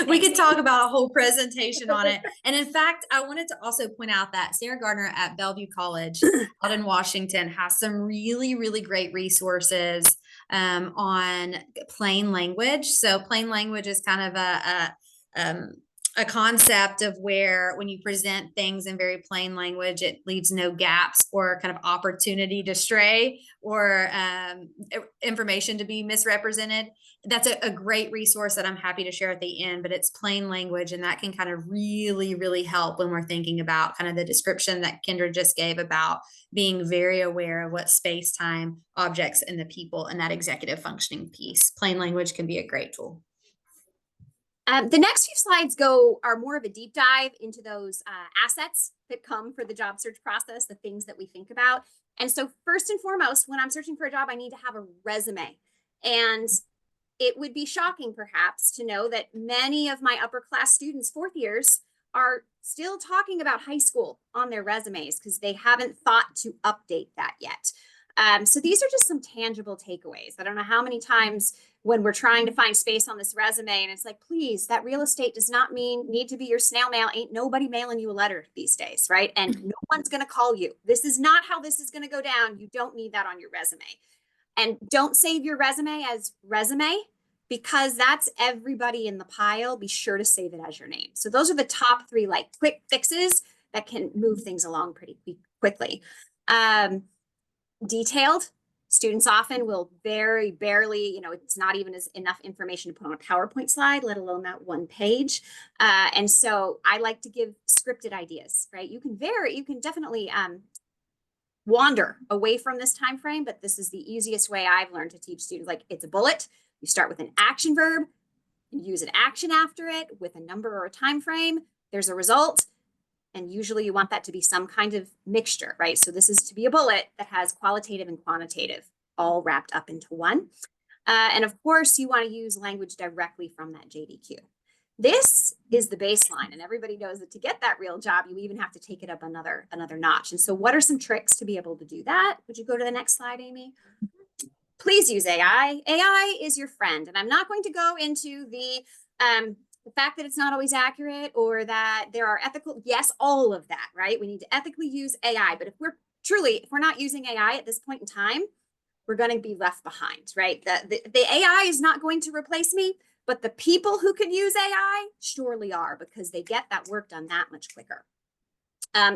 B: We could talk about a whole presentation on it. And in fact, I wanted to also point out that Sarah Gardner at Bellevue College out in Washington has some really, really great resources on plain language. So plain language is kind of a concept of where when you present things in very plain language, it leaves no gaps or kind of opportunity to stray or information to be misrepresented. That's a great resource that I'm happy to share at the end, but it's plain language, and that can kind of really, really help when we're thinking about kind of the description that Kendra just gave about being very aware of what space, time, objects, and the people and that executive functioning piece. Plain language can be a great tool.
C: The next few slides are more of a deep dive into those assets that come for the job search process, the things that we think about. And so first and foremost, when I'm searching for a job, I need to have a resume. And it would be shocking perhaps to know that many of my upper class students, fourth years, are still talking about high school on their resumes because they haven't thought to update that yet. So these are just some tangible takeaways. I don't know how many times when we're trying to find space on this resume and it's like, please, that real estate does not need to be your snail mail. Ain't nobody mailing you a letter these days, right? And no one's going to call you. This is not how this is going to go down. You don't need that on your resume. And don't save your resume as resume because that's everybody in the pile. Be sure to save it as your name. So those are the top 3 like quick fixes that can move things along pretty quickly. Detailed. Students often will very barely, it's not even enough information to put on a PowerPoint slide, let alone that one page. And so I like to give scripted ideas, right? You can definitely wander away from this time frame, but this is the easiest way I've learned to teach students. Like it's a bullet. You start with an action verb, you use an action after it with a number or a time frame. There's a result. And usually you want that to be some kind of mixture, right? So this is to be a bullet that has qualitative and quantitative all wrapped up into one. And of course, you want to use language directly from that JDQ. This is the baseline, and everybody knows that to get that real job, you even have to take it up another notch. And so what are some tricks to be able to do that? Would you go to the next slide, Amy? Please use AI. AI is your friend. And I'm not going to go into the fact that it's not always accurate or that there are ethical, yes, all of that, right? We need to ethically use AI. But if we're not using AI at this point in time, we're going to be left behind, right? The AI is not going to replace me, but the people who can use AI surely are because they get that work done that much quicker.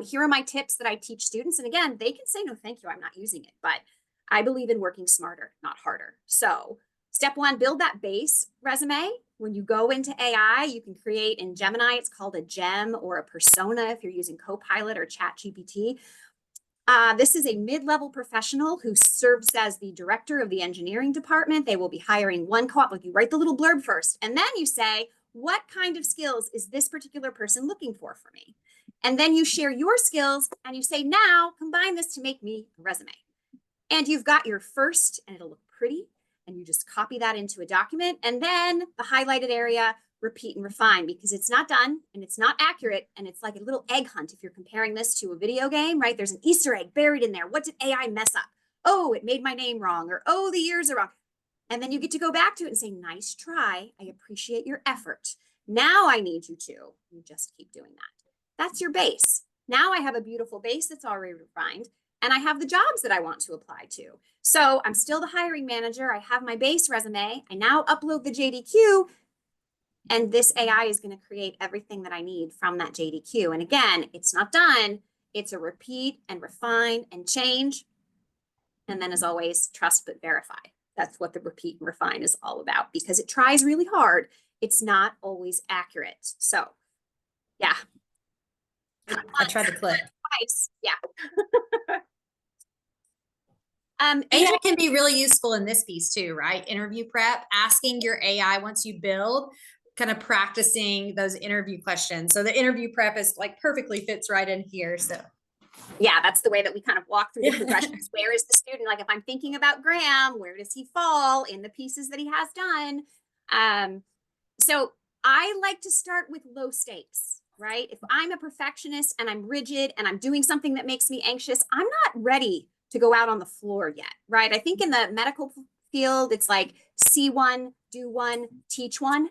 C: Here are my tips that I teach students. And again, they can say, no, thank you, I'm not using it. But I believe in working smarter, not harder. So step 1, build that base resume. When you go into AI, you can create in Gemini, it's called a gem or a persona if you're using Copilot or ChatGPT. This is a mid-level professional who serves as the director of the engineering department. They will be hiring one co-op. Like you write the little blurb first, and then you say, what kind of skills is this particular person looking for me? And then you share your skills and you say, now combine this to make me a resume. And you've got your first, and it'll look pretty. And you just copy that into a document. And then the highlighted area, repeat and refine because it's not done and it's not accurate. And it's like a little egg hunt. If you're comparing this to a video game, right? There's an Easter egg buried in there. What did AI mess up? Oh, it made my name wrong. Or, oh, the years are wrong. And then you get to go back to it and say, nice try. I appreciate your effort. Now I need you to. You just keep doing that. That's your base. Now I have a beautiful base that's already refined. And I have the jobs that I want to apply to. So I'm still the hiring manager. I have my base resume. I now upload the JDQ, and this AI is going to create everything that I need from that JDQ. And again, it's not done. It's a repeat and refine and change. And then as always, trust but verify. That's what the repeat and refine is all about because it tries really hard. It's not always accurate. So yeah.
B: I tried to click.
C: Twice. Yeah.
B: AI can be really useful in this piece too, right? Interview prep, asking your AI once you build, kind of practicing those interview questions. So the interview prep is like perfectly fits right in here. So
C: Yeah, that's the way that we kind of walk through the
B: Yeah.
C: progressions. Where is the student? Like if I'm thinking about Graham, where does he fall in the pieces that he has done? So I like to start with low stakes, right? If I'm a perfectionist and I'm rigid and I'm doing something that makes me anxious, I'm not ready to go out on the floor yet, right? I think in the medical field, it's like see one, do one, teach one.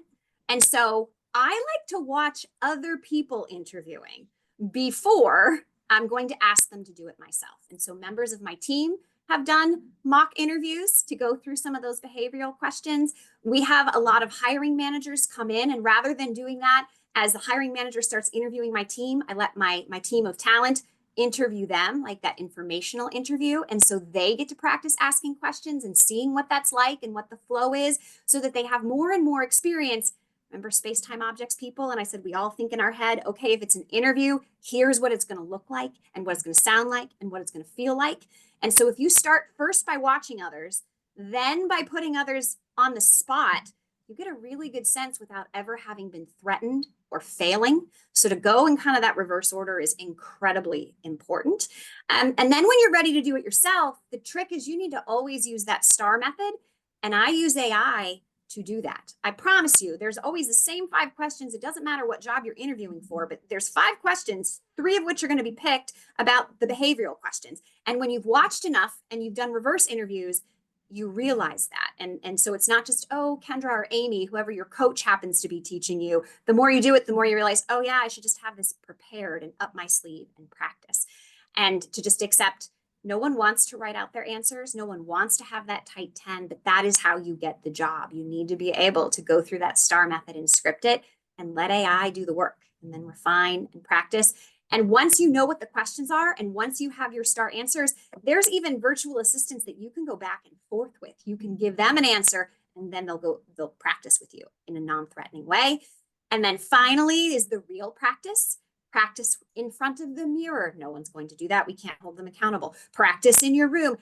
C: And so I like to watch other people interviewing before I'm going to ask them to do it myself. And so members of my team have done mock interviews to go through some of those behavioral questions. We have a lot of hiring managers come in, and rather than doing that, as the hiring manager starts interviewing my team, I let my team of talent interview them, like that informational interview. And so they get to practice asking questions and seeing what that's like and what the flow is, so that they have more and more experience. Remember space-time objects, people? And I said, we all think in our head, okay, if it's an interview, here's what it's going to look like and what it's going to sound like and what it's going to feel like. And so if you start first by watching others, then by putting others on the spot, you get a really good sense without ever having been threatened or failing. So to go in kind of that reverse order is incredibly important. And then when you're ready to do it yourself, the trick is you need to always use that STAR method. And I use AI to do that. I promise you, there's always the same 5 questions. It doesn't matter what job you're interviewing for, but there's 5 questions, 3 of which are going to be picked about the behavioral questions. And when you've watched enough and you've done reverse interviews, you realize that. And so it's not just, oh, Kendra or Amy, whoever your coach happens to be teaching you. The more you do it, the more you realize, oh yeah, I should just have this prepared and up my sleeve and practice. And to just accept, no one wants to write out their answers. No one wants to have that tight 10, but that is how you get the job. You need to be able to go through that STAR method and script it and let AI do the work, and then refine and practice. And once you know what the questions are, and once you have your STAR answers, there's even virtual assistants that you can go back and forth with. You can give them an answer, and then they'll practice with you in a non-threatening way. And then finally is the real practice. Practice in front of the mirror. No one's going to do that. We can't hold them accountable. Practice in your room.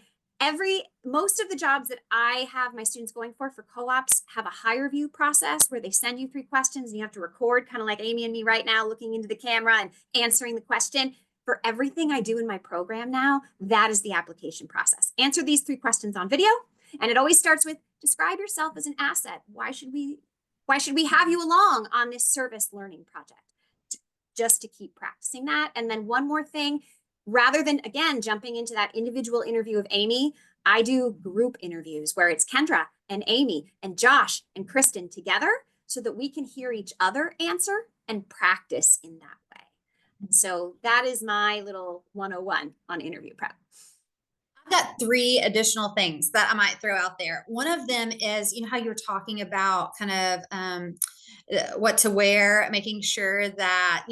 C: Most of the jobs that I have my students going for co-ops have a higher view process where they send you 3 questions and you have to record, kind of like Amy and me right now, looking into the camera and answering the question. For everything I do in my program now, that is the application process. Answer these 3 questions on video. And it always starts with, describe yourself as an asset. Why should we have you along on this service learning project? Just to keep practicing that. And then one more thing, rather than, again, jumping into that individual interview of Amy, I do group interviews where it's Kendra and Amy and Josh and Kristen together so that we can hear each other answer and practice in that way. And so that is my little 101 on interview prep.
B: I've got 3 additional things that I might throw out there. One of them is, how you were talking about kind of what to wear, making sure that,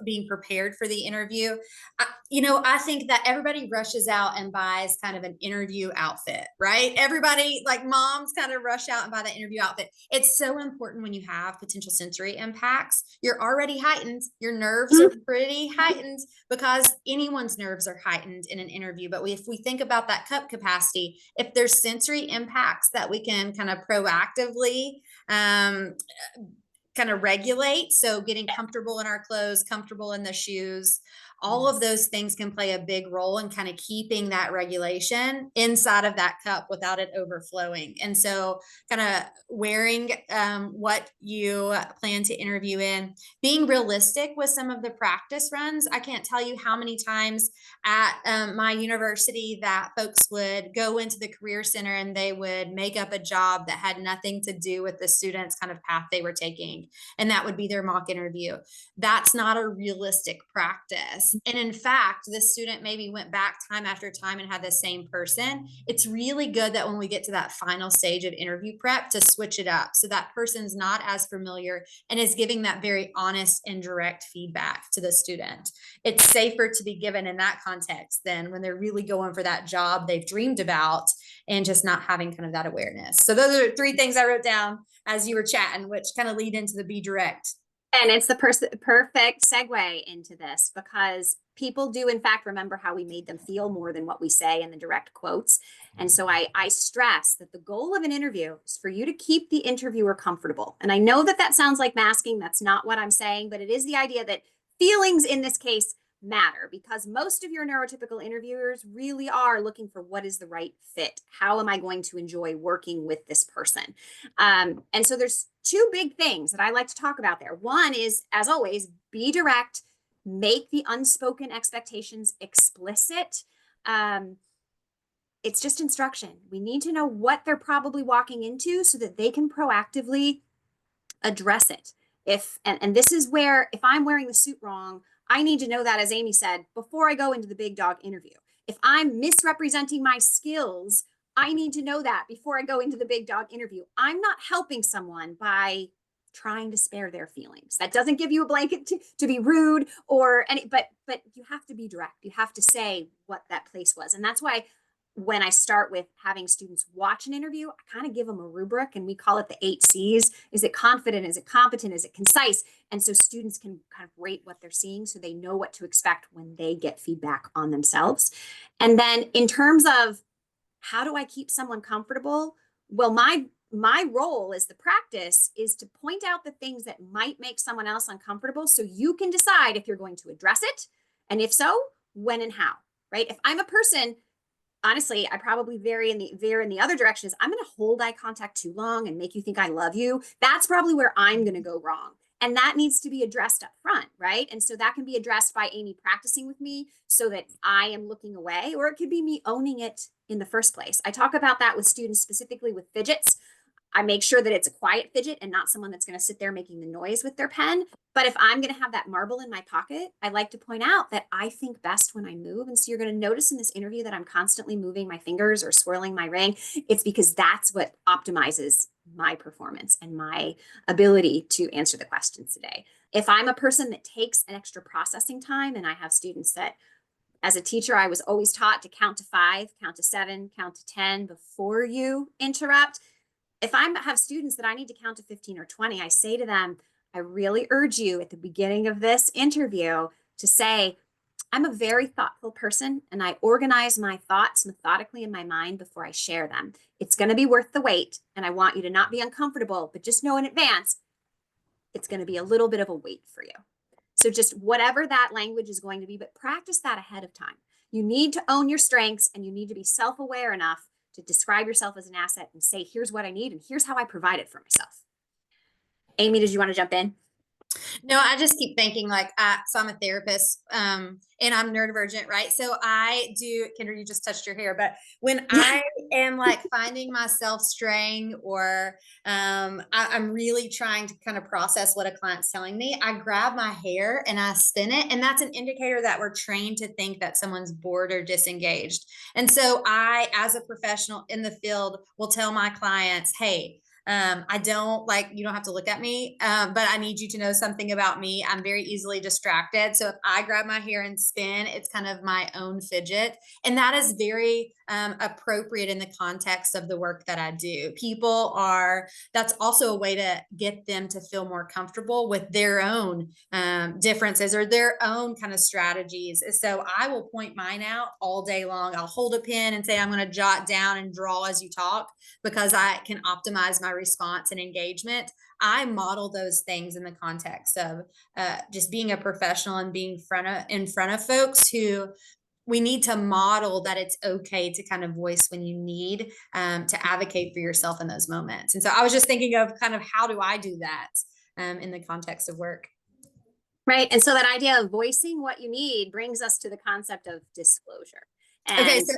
B: being prepared for the interview. I think that everybody rushes out and buys kind of an interview outfit, right? Everybody, like moms, kind of rush out and buy that interview outfit. It's so important when you have potential sensory impacts. You're already heightened. Your nerves are pretty heightened because anyone's nerves are heightened in an interview. But if we think about that cup capacity, if there's sensory impacts that we can kind of proactively kind of regulate. So getting comfortable in our clothes, comfortable in the shoes, all of those things can play a big role in kind of keeping that regulation inside of that cup without it overflowing. And so kind of wearing what you plan to interview in, being realistic with some of the practice runs. I can't tell you how many times at my university that folks would go into the Career Center and they would make up a job that had nothing to do with the student's kind of path they were taking. And that would be their mock interview. That's not a realistic practice. And in fact, this student maybe went back time after time and had the same person. It's really good that when we get to that final stage of interview prep to switch it up so that person's not as familiar and is giving that very honest and direct feedback to the student. It's safer to be given in that context than when they're really going for that job they've dreamed about and just not having kind of that awareness. So those are 3 things I wrote down as you were chatting, which kind of lead into the be direct.
C: And it's the perfect segue into this, because people do, in fact, remember how we made them feel more than what we say in the direct quotes. And so I stress that the goal of an interview is for you to keep the interviewer comfortable. And I know that sounds like masking. That's not what I'm saying, but it is the idea that feelings in this case matter, because most of your neurotypical interviewers really are looking for what is the right fit. How am I going to enjoy working with this person? And so there's two big things that I like to talk about there. One is, as always, be direct, make the unspoken expectations explicit. It's just instruction. We need to know what they're probably walking into so that they can proactively address it. And this is where, if I'm wearing the suit wrong, I need to know that, as Amy said, before I go into the big dog interview. If I'm misrepresenting my skills, I need to know that before I go into the big dog interview. I'm not helping someone by trying to spare their feelings. That doesn't give you a blanket to be rude or any, but you have to be direct. You have to say what that place was. And that's why when I start with having students watch an interview, I kind of give them a rubric, and we call it the 8 C's. Is it confident? Is it competent? Is it concise? And so students can kind of rate what they're seeing so they know what to expect when they get feedback on themselves. And then in terms of how do I keep someone comfortable? Well, my role as the practice is to point out the things that might make someone else uncomfortable so you can decide if you're going to address it. And if so, when and how, right? If I'm a person, honestly, I probably veer in the other direction, is I'm going to hold eye contact too long and make you think I love you. That's probably where I'm going to go wrong. And that needs to be addressed up front, right? And so that can be addressed by Amy practicing with me so that I am looking away, or it could be me owning it in the first place. I talk about that with students, specifically with fidgets. I make sure that it's a quiet fidget and not someone that's going to sit there making the noise with their pen. But if I'm going to have that marble in my pocket, I like to point out that I think best when I move. And so you're going to notice in this interview that I'm constantly moving my fingers or swirling my ring. It's because that's what optimizes my performance and my ability to answer the questions today. If I'm a person that takes an extra processing time, and I have students that, as a teacher, I was always taught to count to 5, count to 7, count to 10 before you interrupt. If I have students that I need to count to 15 or 20, I say to them, I really urge you at the beginning of this interview to say, I'm a very thoughtful person and I organize my thoughts methodically in my mind before I share them. It's going to be worth the wait, and I want you to not be uncomfortable, but just know in advance, it's going to be a little bit of a wait for you. So just whatever that language is going to be, but practice that ahead of time. You need to own your strengths, and you need to be self-aware enough to describe yourself as an asset and say, here's what I need and here's how I provide it for myself. Amy, did you want to jump in?
B: No, I just keep thinking like, so I'm a therapist, and I'm neurodivergent, right? So I do, Kendra, you just touched your hair, but when I am like finding myself straying, or I'm really trying to kind of process what a client's telling me, I grab my hair and I spin it. And that's an indicator that we're trained to think that someone's bored or disengaged. And so I, as a professional in the field, will tell my clients, hey, I don't like, you don't have to look at me, but I need you to know something about me. I'm very easily distracted. So if I grab my hair and spin, it's kind of my own fidget. And that is very appropriate in the context of the work that I do. People are, that's also a way to get them to feel more comfortable with their own differences or their own kind of strategies. So I will point mine out all day long. I'll hold a pen and say, I'm going to jot down and draw as you talk, because I can optimize my response and engagement. I model those things in the context of just being a professional and being in front of folks who we need to model that it's okay to kind of voice when you need to advocate for yourself in those moments. And so I was just thinking of kind of how do I do that in the context of work?
C: Right. And so that idea of voicing what you need brings us to the concept of disclosure. And
B: okay, so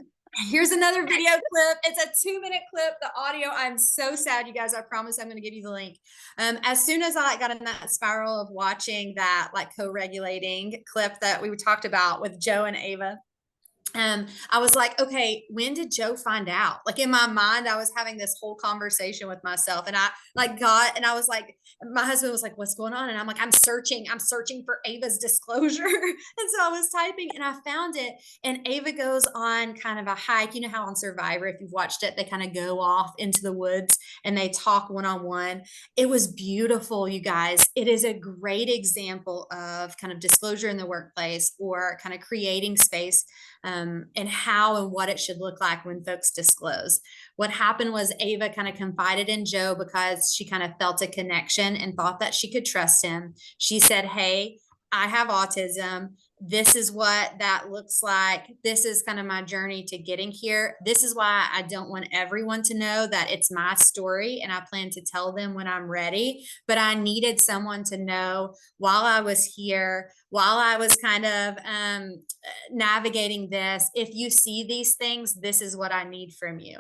B: here's another video clip. It's a 2-minute clip. The audio, I'm so sad, you guys. I promise I'm going to give you the link. As soon as I got in that spiral of watching that like co-regulating clip that we talked about with Joe and Ava, I was like, okay, when did Joe find out? Like in my mind, I was having this whole conversation with myself, and I like and I was like, my husband was like, what's going on? And I'm like, I'm searching for Ava's disclosure. And so I was typing and I found it, and Ava goes on kind of a hike. You know how on Survivor, if you've watched it, they kind of go off into the woods and they talk one-on-one. It was beautiful, you guys. It is a great example of kind of disclosure in the workplace, or kind of creating space and how and what it should look like when folks disclose. What happened was Ava kind of confided in Joe because she kind of felt a connection and thought that she could trust him. She said, hey, I have autism. This is what that looks like. This is kind of my journey to getting here. This is why I don't want everyone to know that it's my story and I plan to tell them when I'm ready. But I needed someone to know while I was here, while I was kind of navigating this, if you see these things, this is what I need from you.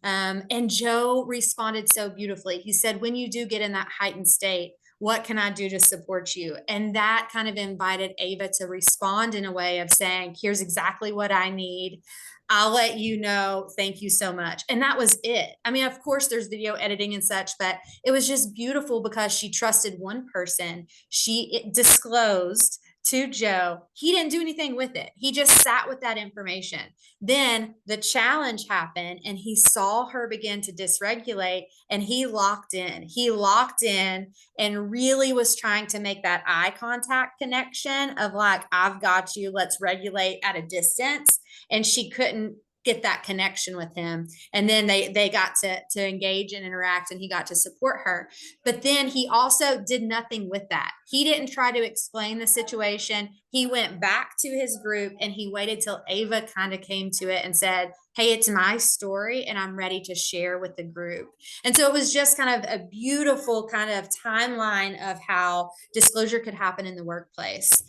B: And Joe responded so beautifully. He said, when you do get in that heightened state, what can I do to support you? And that kind of invited Ava to respond in a way of saying, here's exactly what I need. I'll let you know. Thank you so much. And that was it. I mean, of course, there's video editing and such, but it was just beautiful because she trusted one person. She disclosed to Joe. He didn't do anything with it. He just sat with that information. Then the challenge happened and he saw her begin to dysregulate and he locked in. He locked in and really was trying to make that eye contact connection of like, I've got you, let's regulate at a distance. And she couldn't get that connection with him. And then they got to engage and interact and he got to support her. But then he also did nothing with that. He didn't try to explain the situation. He went back to his group and he waited till Ava kind of came to it and said, hey, it's my story and I'm ready to share with the group. And so it was just kind of a beautiful kind of timeline of how disclosure could happen in the workplace.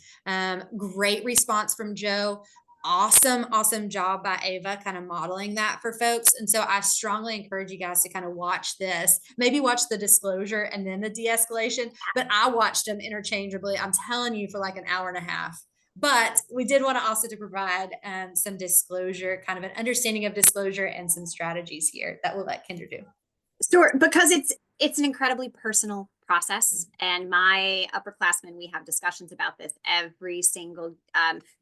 B: Great response from Joe. Awesome job by Ava kind of modeling that for folks. And so I strongly encourage you guys to kind of watch this, maybe watch the disclosure and then the de-escalation, but I watched them interchangeably. I'm telling you for like an hour and a half. But we did want to also to provide some disclosure, kind of an understanding of disclosure and some strategies here that we'll let Kendra do.
C: Sure, because it's an incredibly personal process, and my upperclassmen, we have discussions about this every single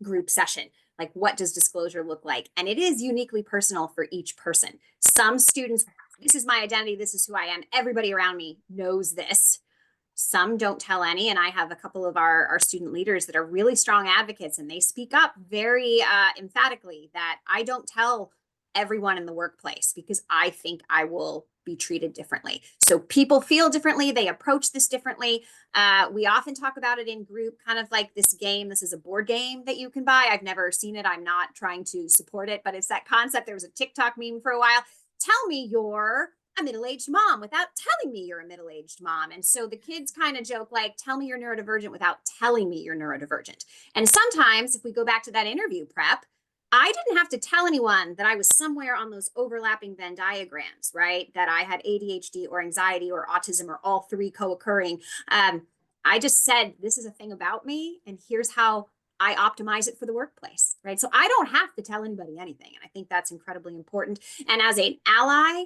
C: group session. Like, what does disclosure look like? And it is uniquely personal for each person. Some students, this is my identity, this is who I am. Everybody around me knows this. Some don't tell any, and I have a couple of our student leaders that are really strong advocates, and they speak up very emphatically that I don't tell everyone in the workplace because I think I will be treated differently. So people feel differently. They approach this differently. We often talk about it in group, kind of like this game. This is a board game that you can buy. I've never seen it. I'm not trying to support it, but it's that concept. There was a TikTok meme for a while. Tell me you're a middle-aged mom without telling me you're a middle-aged mom. And so the kids kind of joke like, tell me you're neurodivergent without telling me you're neurodivergent. And sometimes if we go back to that interview prep, I didn't have to tell anyone that I was somewhere on those overlapping Venn diagrams, right? That I had ADHD or anxiety or autism or all three co-occurring. I just said, this is a thing about me and here's how I optimize it for the workplace, right? So I don't have to tell anybody anything. And I think that's incredibly important. And as an ally,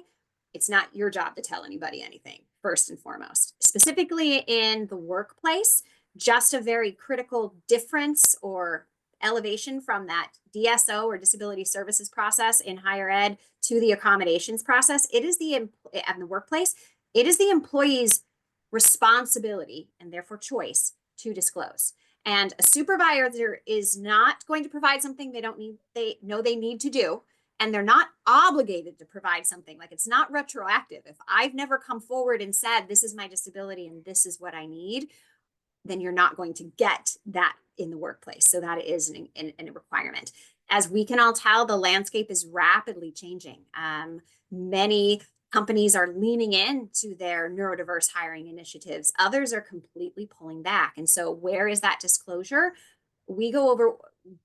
C: it's not your job to tell anybody anything, first and foremost. Specifically in the workplace, just a very critical difference or elevation from that DSO or disability services process in higher ed to the accommodations process. It is in the workplace, it is the employee's responsibility and therefore choice to disclose. And a supervisor is not going to provide something they know they need to do. And they're not obligated to provide something. Like, it's not retroactive. If I've never come forward and said, this is my disability and this is what I need, then you're not going to get that in the workplace. So that is a requirement. As we can all tell, the landscape is rapidly changing. Many companies are leaning into their neurodiverse hiring initiatives. Others are completely pulling back. And so where is that disclosure? We go over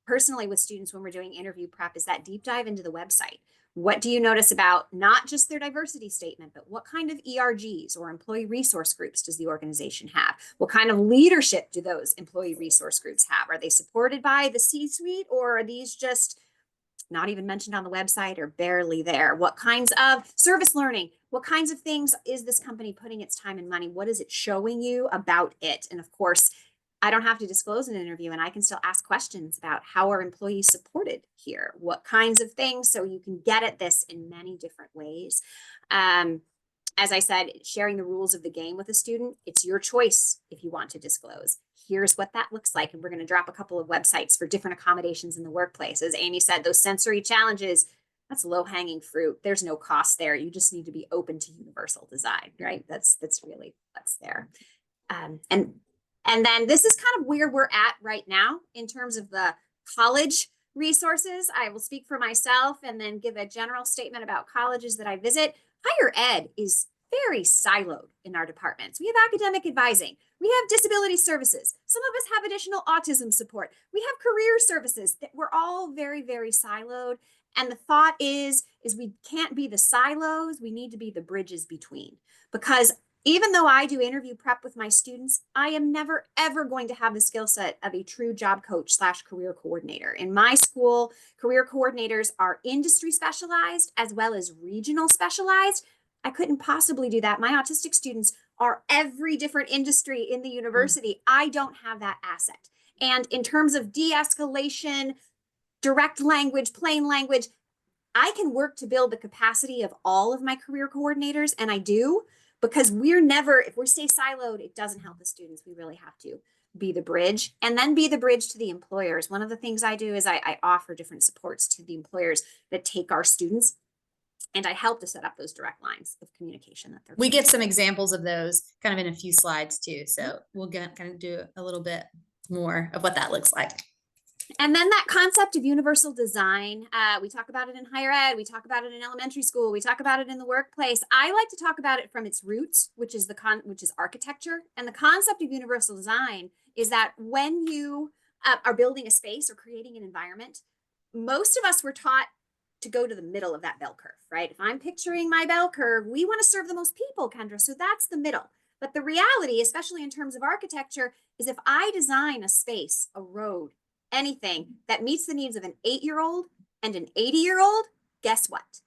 C: personally with students when we're doing interview prep is that deep dive into the website. What do you notice about not just their diversity statement, but what kind of ERGs or employee resource groups does the organization have? What kind of leadership do those employee resource groups have? Are they supported by the C-suite or are these just not even mentioned on the website or barely there? What kinds of service learning? What kinds of things is this company putting its time and money? What is it showing you about it? And of course, I don't have to disclose an interview and I can still ask questions about how are employees supported here? What kinds of things? So you can get at this in many different ways. As I said, sharing the rules of the game with a student, it's your choice if you want to disclose. Here's what that looks like. And we're going to drop a couple of websites for different accommodations in the workplace. As Amy said, those sensory challenges, that's low-hanging fruit. There's no cost there. You just need to be open to universal design, right? That's really what's there. And And then this is kind of where we're at right now in terms of the college resources. I will speak for myself and then give a general statement about colleges that I visit. Higher ed is very siloed in our departments. We have academic advising. We have disability services. Some of us have additional autism support. We have career services. That we're all very, very siloed. And the thought is we can't be the silos. We need to be the bridges between. Because even though I do interview prep with my students, I am never, ever going to have the skill set of a true job coach / career coordinator. In my school, career coordinators are industry specialized as well as regional specialized. I couldn't possibly do that. My autistic students are every different industry in the university. I don't have that asset. And in terms of de-escalation, direct language, plain language, I can work to build the capacity of all of my career coordinators, and I do, because we're never, if we stay siloed, it doesn't help the students. We really have to be the bridge and then be the bridge to the employers. One of the things I do is I offer different supports to the employers that take our students, and I help to set up those direct lines of communication that they're.
B: We give some examples of those kind of in a few slides too. So we'll kind of do a little bit more of what that looks like.
C: And then that concept of universal design, we talk about it in higher ed, we talk about it in elementary school, we talk about it in the workplace. I like to talk about it from its roots, which is architecture. And the concept of universal design is that when you are building a space or creating an environment, most of us were taught to go to the middle of that bell curve, right? If I'm picturing my bell curve, we want to serve the most people, Kendra. So that's the middle. But the reality, especially in terms of architecture, is if I design a space, a road, anything that meets the needs of an 8-year-old and an 80-year-old, guess what?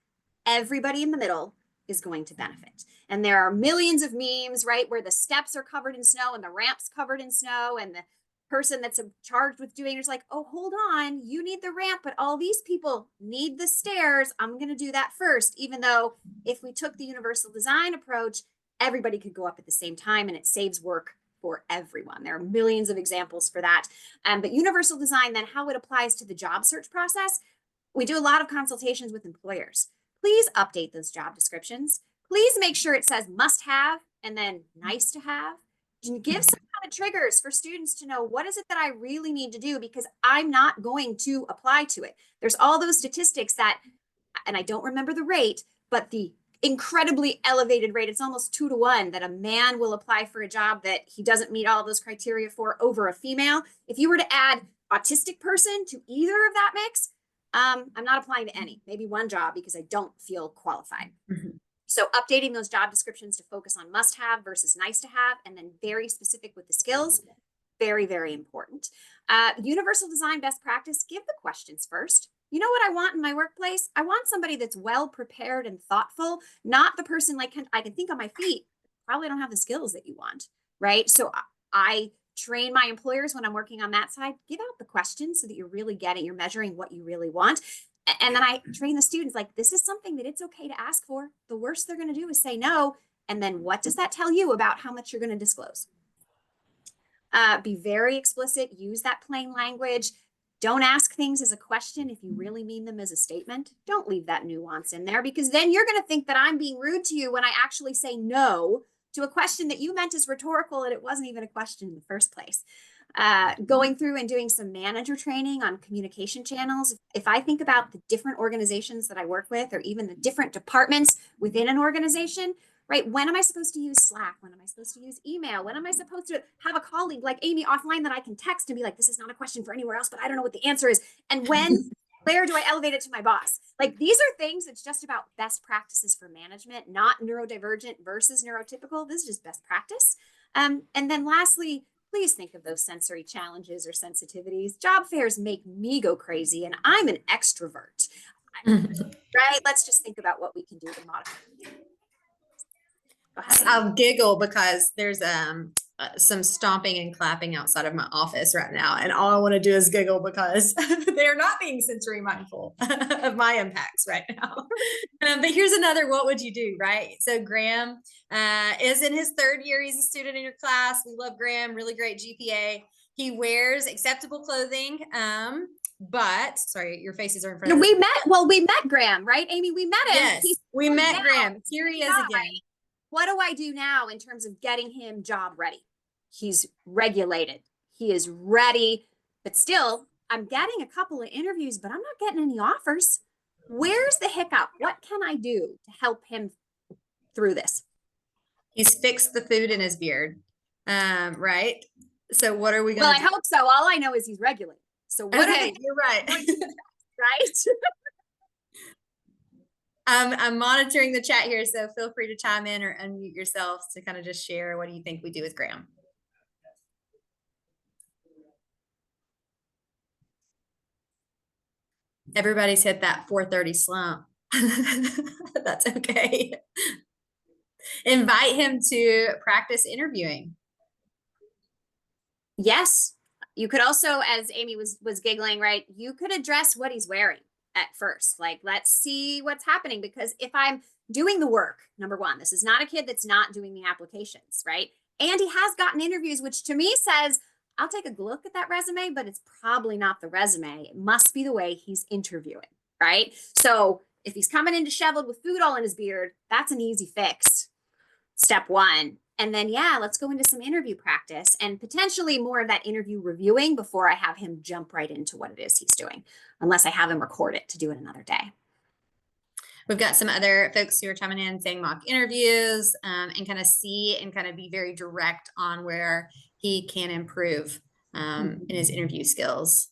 C: Everybody in the middle is going to benefit. And there are millions of memes, right, where the steps are covered in snow and the ramps covered in snow, and the person that's charged with doing it is like, oh, hold on, you need the ramp, but all these people need the stairs. I'm going to do that first, even though if we took the universal design approach, everybody could go up at the same time and it saves work for everyone. There are millions of examples for that. But universal design, then how it applies to the job search process, we do a lot of consultations with employers. Please update those job descriptions. Please make sure it says must have and then nice to have. And give some kind of triggers for students to know what is it that I really need to do, because I'm not going to apply to it. There's all those statistics that, and I don't remember the rate, but the incredibly elevated rate, it's almost 2 to 1, that a man will apply for a job that he doesn't meet all of those criteria for over a female. If you were to add autistic person to either of that mix, I'm not applying to any, maybe one job because I don't feel qualified. Mm-hmm. So updating those job descriptions to focus on must have versus nice to have, and then very specific with the skills, very, very important. Universal design best practice, give the questions first. You know what I want in my workplace? I want somebody that's well prepared and thoughtful, not the person like, I can think on my feet, probably don't have the skills that you want, right? So I train my employers when I'm working on that side, give out the questions so that you're really you're measuring what you really want. And then I train the students like, this is something that it's okay to ask for. The worst they're going to do is say no. And then what does that tell you about how much you're going to disclose? Be very explicit, use that plain language. Don't ask things as a question if you really mean them as a statement. Don't leave that nuance in there, because then you're going to think that I'm being rude to you when I actually say no to a question that you meant as rhetorical and it wasn't even a question in the first place. Going through and doing some manager training on communication channels. If I think about the different organizations that I work with, or even the different departments within an organization, right? When am I supposed to use Slack? When am I supposed to use email? When am I supposed to have a colleague like Amy offline that I can text and be like, this is not a question for anywhere else, but I don't know what the answer is. And where do I elevate it to my boss? Like, these are things that's just about best practices for management, not neurodivergent versus neurotypical. This is just best practice. And then lastly, please think of those sensory challenges or sensitivities. Job fairs make me go crazy, and I'm an extrovert, right? Let's just think about what we can do to modify it.
B: I'll giggle because there's some stomping and clapping outside of my office right now, and all I want to do is giggle because they're not being sensory mindful of my impacts right now. But here's another, what would you do, right? So Graham is in his 3rd year. He's a student in your class. We love Graham, really great GPA. He wears acceptable clothing. But sorry, your faces are in front of
C: me. We met Graham, right, Amy? We met him.
B: Yes, we met Graham. Here he is again.
C: What do I do now in terms of getting him job ready? He's regulated. He is ready, but still, I'm getting a couple of interviews, but I'm not getting any offers. Where's the hiccup? What can I do to help him through this?
B: He's fixed the food in his beard. Right. So what are we
C: Well,
B: going
C: I
B: to do?
C: hope so. All I know is he's regulated. So what are
B: Okay,
C: the
B: you're right.
C: right?
B: I'm monitoring the chat here, so feel free to chime in or unmute yourselves to kind of just share what do you think we do with Graham. Everybody's hit that 4:30 slump. That's okay. Invite him to practice interviewing.
C: Yes. You could also, as Amy was giggling, right? You could address what he's wearing at first. Like, let's see what's happening. Because if I'm doing the work, number one, this is not a kid that's not doing the applications, right? And he has gotten interviews, which to me says, I'll take a look at that resume, but it's probably not the resume. It must be the way he's interviewing, right? So if he's coming in disheveled with food all in his beard, that's an easy fix. Step one. And then, yeah, let's go into some interview practice and potentially more of that interview reviewing before I have him jump right into what it is he's doing, unless I have him record it to do it another day.
B: We've got some other folks who are chiming in saying mock interviews and kind of see and kind of be very direct on where he can improve in his interview skills.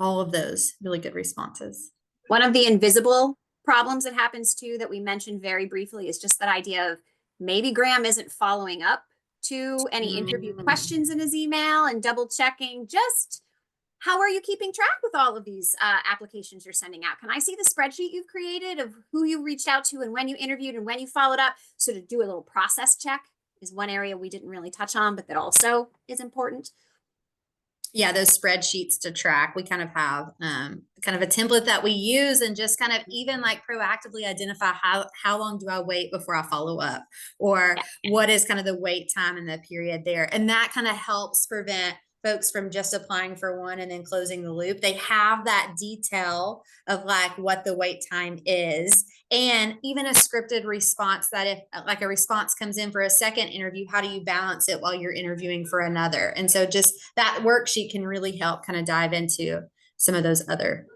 B: All of those really good responses.
C: One of the invisible problems that happens too that we mentioned very briefly is just that idea of maybe Graham isn't following up to any interview questions in his email and double checking just how are you keeping track with all of these applications you're sending out? Can I see the spreadsheet you've created of who you reached out to and when you interviewed and when you followed up? So to do a little process check is one area we didn't really touch on, but that also is important.
B: Yeah, those spreadsheets to track. We kind of have kind of a template that we use and just kind of even like proactively identify how long do I wait before I follow up, or what is kind of the wait time in the period there. And that kind of helps prevent folks from just applying for one and then closing the loop. They have that detail of like what the wait time is, and even a scripted response that if like a response comes in for a second interview, how do you balance it while you're interviewing for another? And so just that worksheet can really help kind of dive into some of those other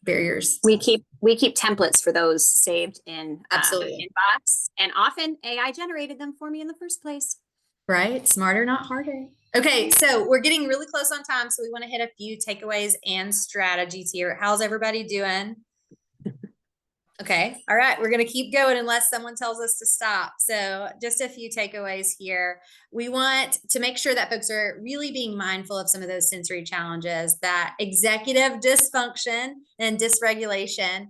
B: barriers.
C: We keep templates for those saved in
B: Absolutely
C: inbox, and often AI generated them for me in the first place.
B: Right, smarter, not harder. Okay, so we're getting really close on time, so we want to hit a few takeaways and strategies here. How's everybody doing? Okay, all right, we're going to keep going unless someone tells us to stop. So just a few takeaways here. We want to make sure that folks are really being mindful of some of those sensory challenges, that executive dysfunction and dysregulation,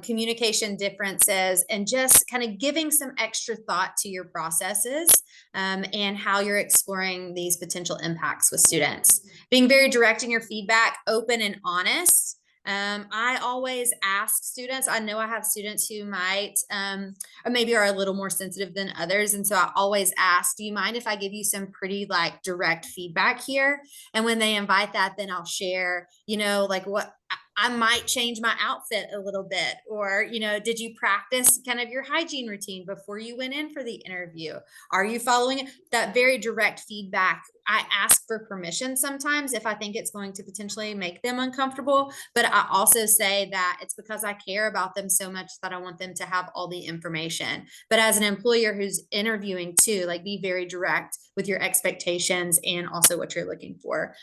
B: communication differences, and just kind of giving some extra thought to your processes and how you're exploring these potential impacts with students. Being very direct in your feedback, open and honest. I always ask students, I know I have students who might, or maybe are a little more sensitive than others. And so I always ask, do you mind if I give you some pretty like direct feedback here? And when they invite that, then I'll share, you know, like what I might change my outfit a little bit, or, you know, did you practice kind of your hygiene routine before you went in for the interview? Are you following it? That very direct feedback? I ask for permission sometimes if I think it's going to potentially make them uncomfortable, but I also say that it's because I care about them so much that I want them to have all the information. But as an employer who's interviewing too, like be very direct with your expectations and also what you're looking for.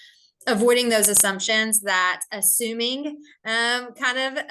B: Avoiding those assumptions, that assuming kind of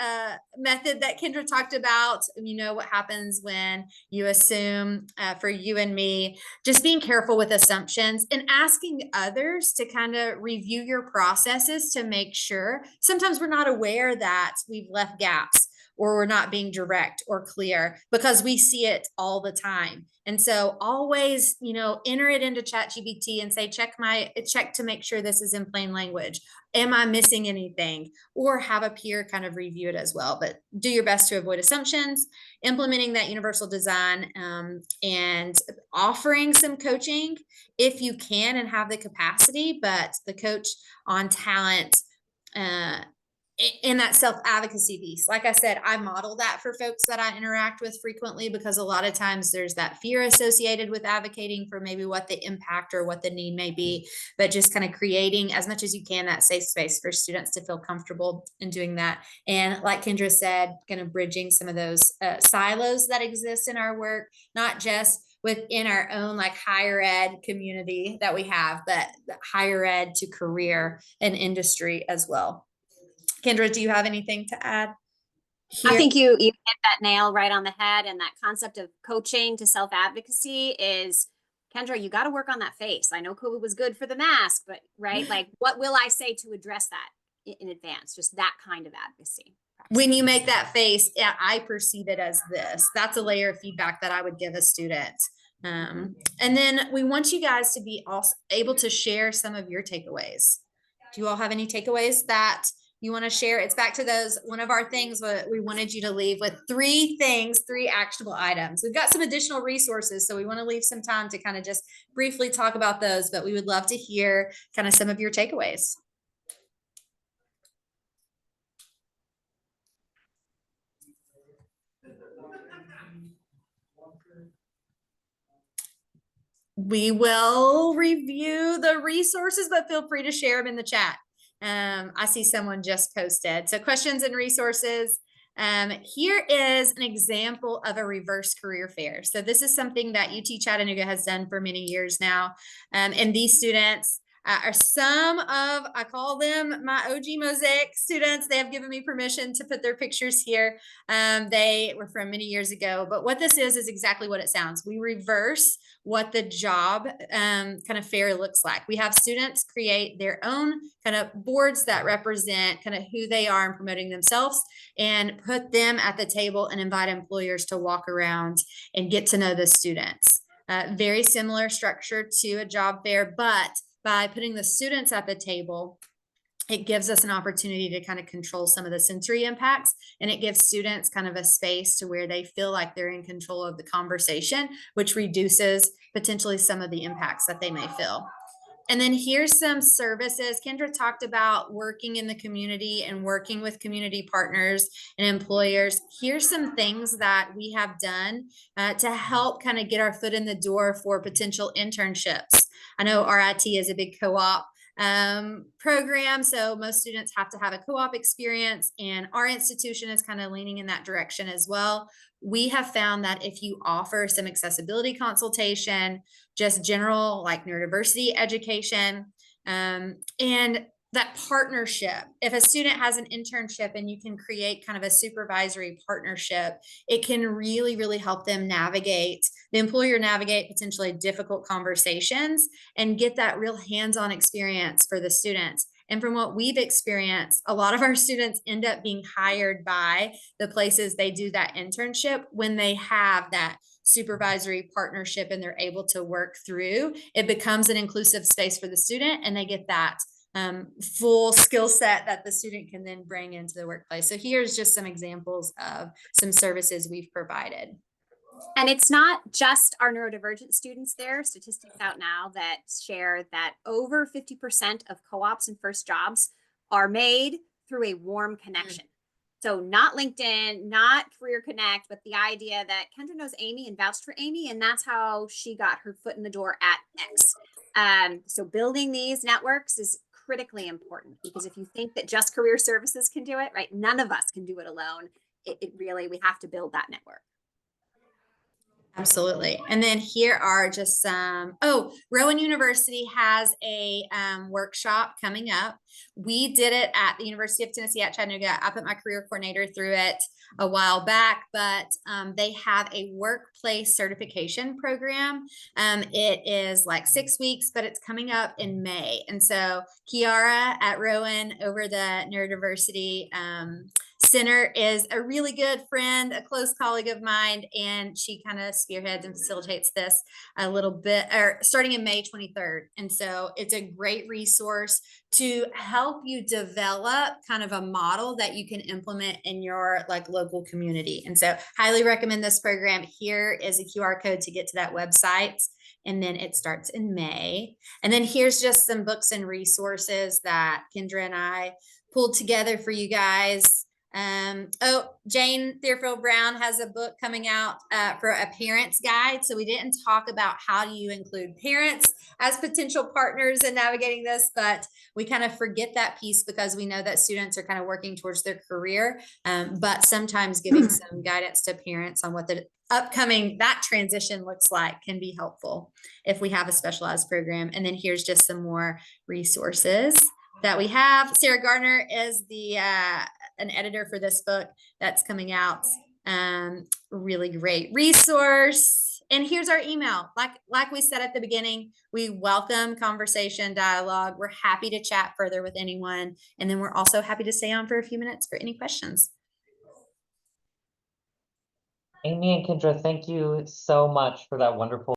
B: method that Kendra talked about. You know what happens when you assume for you and me, just being careful with assumptions and asking others to kind of review your processes to make sure. Sometimes we're not aware that we've left gaps or we're not being direct or clear because we see it all the time. And so always, you know, enter it into ChatGPT and say, check to make sure this is in plain language. Am I missing anything? Or have a peer kind of review it as well. But do your best to avoid assumptions, implementing that universal design, and offering some coaching if you can and have the capacity. But the coach on talent in that self-advocacy piece. Like I said, I model that for folks that I interact with frequently, because a lot of times there's that fear associated with advocating for maybe what the impact or what the need may be, but just kind of creating as much as you can that safe space for students to feel comfortable in doing that. And like Kendra said, kind of bridging some of those silos that exist in our work, not just within our own like higher ed community that we have, but higher ed to career and industry as well. Kendra, do you have anything to add here?
C: I think you hit that nail right on the head, and that concept of coaching to self-advocacy is, Kendra, you got to work on that face. I know COVID was good for the mask, but right, like what will I say to address that in advance? Just that kind of advocacy.
B: When you make that face, I perceive it as this. That's a layer of feedback that I would give a student. And then we want you guys to be also able to share some of your takeaways. Do you all have any takeaways that you want to share? It's back to those, one of our things we wanted you to leave with 3 things, 3 actionable items. We've got some additional resources, so we want to leave some time to kind of just briefly talk about those, but we would love to hear kind of some of your takeaways. We will review the resources, but feel free to share them in the chat. I see someone just posted. So questions and resources. Here is an example of a reverse career fair. So this is something that UT Chattanooga has done for many years now. And these students are some of, I call them my OG Mosaic students. They have given me permission to put their pictures here. They were from many years ago, but what this is exactly what it sounds. We reverse what the job kind of fair looks like. We have students create their own kind of boards that represent kind of who they are and promoting themselves, and put them at the table and invite employers to walk around and get to know the students. Very similar structure to a job fair, but by putting the students at the table, it gives us an opportunity to kind of control some of the sensory impacts, and it gives students kind of a space to where they feel like they're in control of the conversation, which reduces potentially some of the impacts that they may feel. And then here's some services. Kendra talked about working in the community and working with community partners and employers. Here's some things that we have done to help kind of get our foot in the door for potential internships. I know RIT is a big co-op program, so most students have to have a co-op experience, and our institution is kind of leaning in that direction as well. We have found that if you offer some accessibility consultation, just general like neurodiversity education, and that partnership, if a student has an internship and you can create kind of a supervisory partnership, it can really, really help them navigate, the employer navigate potentially difficult conversations and get that real hands-on experience for the students. And from what we've experienced, a lot of our students end up being hired by the places they do that internship when they have that supervisory partnership and they're able to work through. It becomes an inclusive space for the student, and they get that full skill set that the student can then bring into the workplace. So here's just some examples of some services we've provided.
C: And it's not just our neurodivergent students there. Statistics out now that share that over 50% of co-ops and first jobs are made through a warm connection. So not LinkedIn, not Career Connect, but the idea that Kendra knows Amy and vouched for Amy, and that's how she got her foot in the door at X. So building these networks is critically important, because if you think that just career services can do it, right, none of us can do it alone. It really, we have to build that network.
B: Absolutely. And then here are just some, Rowan University has a workshop coming up. We did it at the University of Tennessee at Chattanooga. I put my career coordinator through it a while back, but they have a workplace certification program. It is like 6 weeks, but it's coming up in May. And so Kiara at Rowan over the Neurodiversity Center is a really good friend, a close colleague of mine, and she kind of spearheads and facilitates this a little bit, or starting in May 23rd. And so it's a great resource to help you develop kind of a model that you can implement in your like local community. And so highly recommend this program. Here is a QR code to get to that website. And then it starts in May. And then here's just some books and resources that Kendra and I pulled together for you guys. Oh, Jane Theophil Brown has a book coming out for a parent's guide. So we didn't talk about how do you include parents as potential partners in navigating this, but we kind of forget that piece because we know that students are kind of working towards their career. But sometimes giving some guidance to parents on what the upcoming that transition looks like can be helpful if we have a specialized program. And then here's just some more resources that we have. Sarah Gardner is the an editor for this book that's coming out. Really great resource. And here's our email. Like we said at the beginning, we welcome conversation, dialogue. We're happy to chat further with anyone. And then we're also happy to stay on for a few minutes for any questions.
A: Amy and Kendra, thank you so much for that wonderful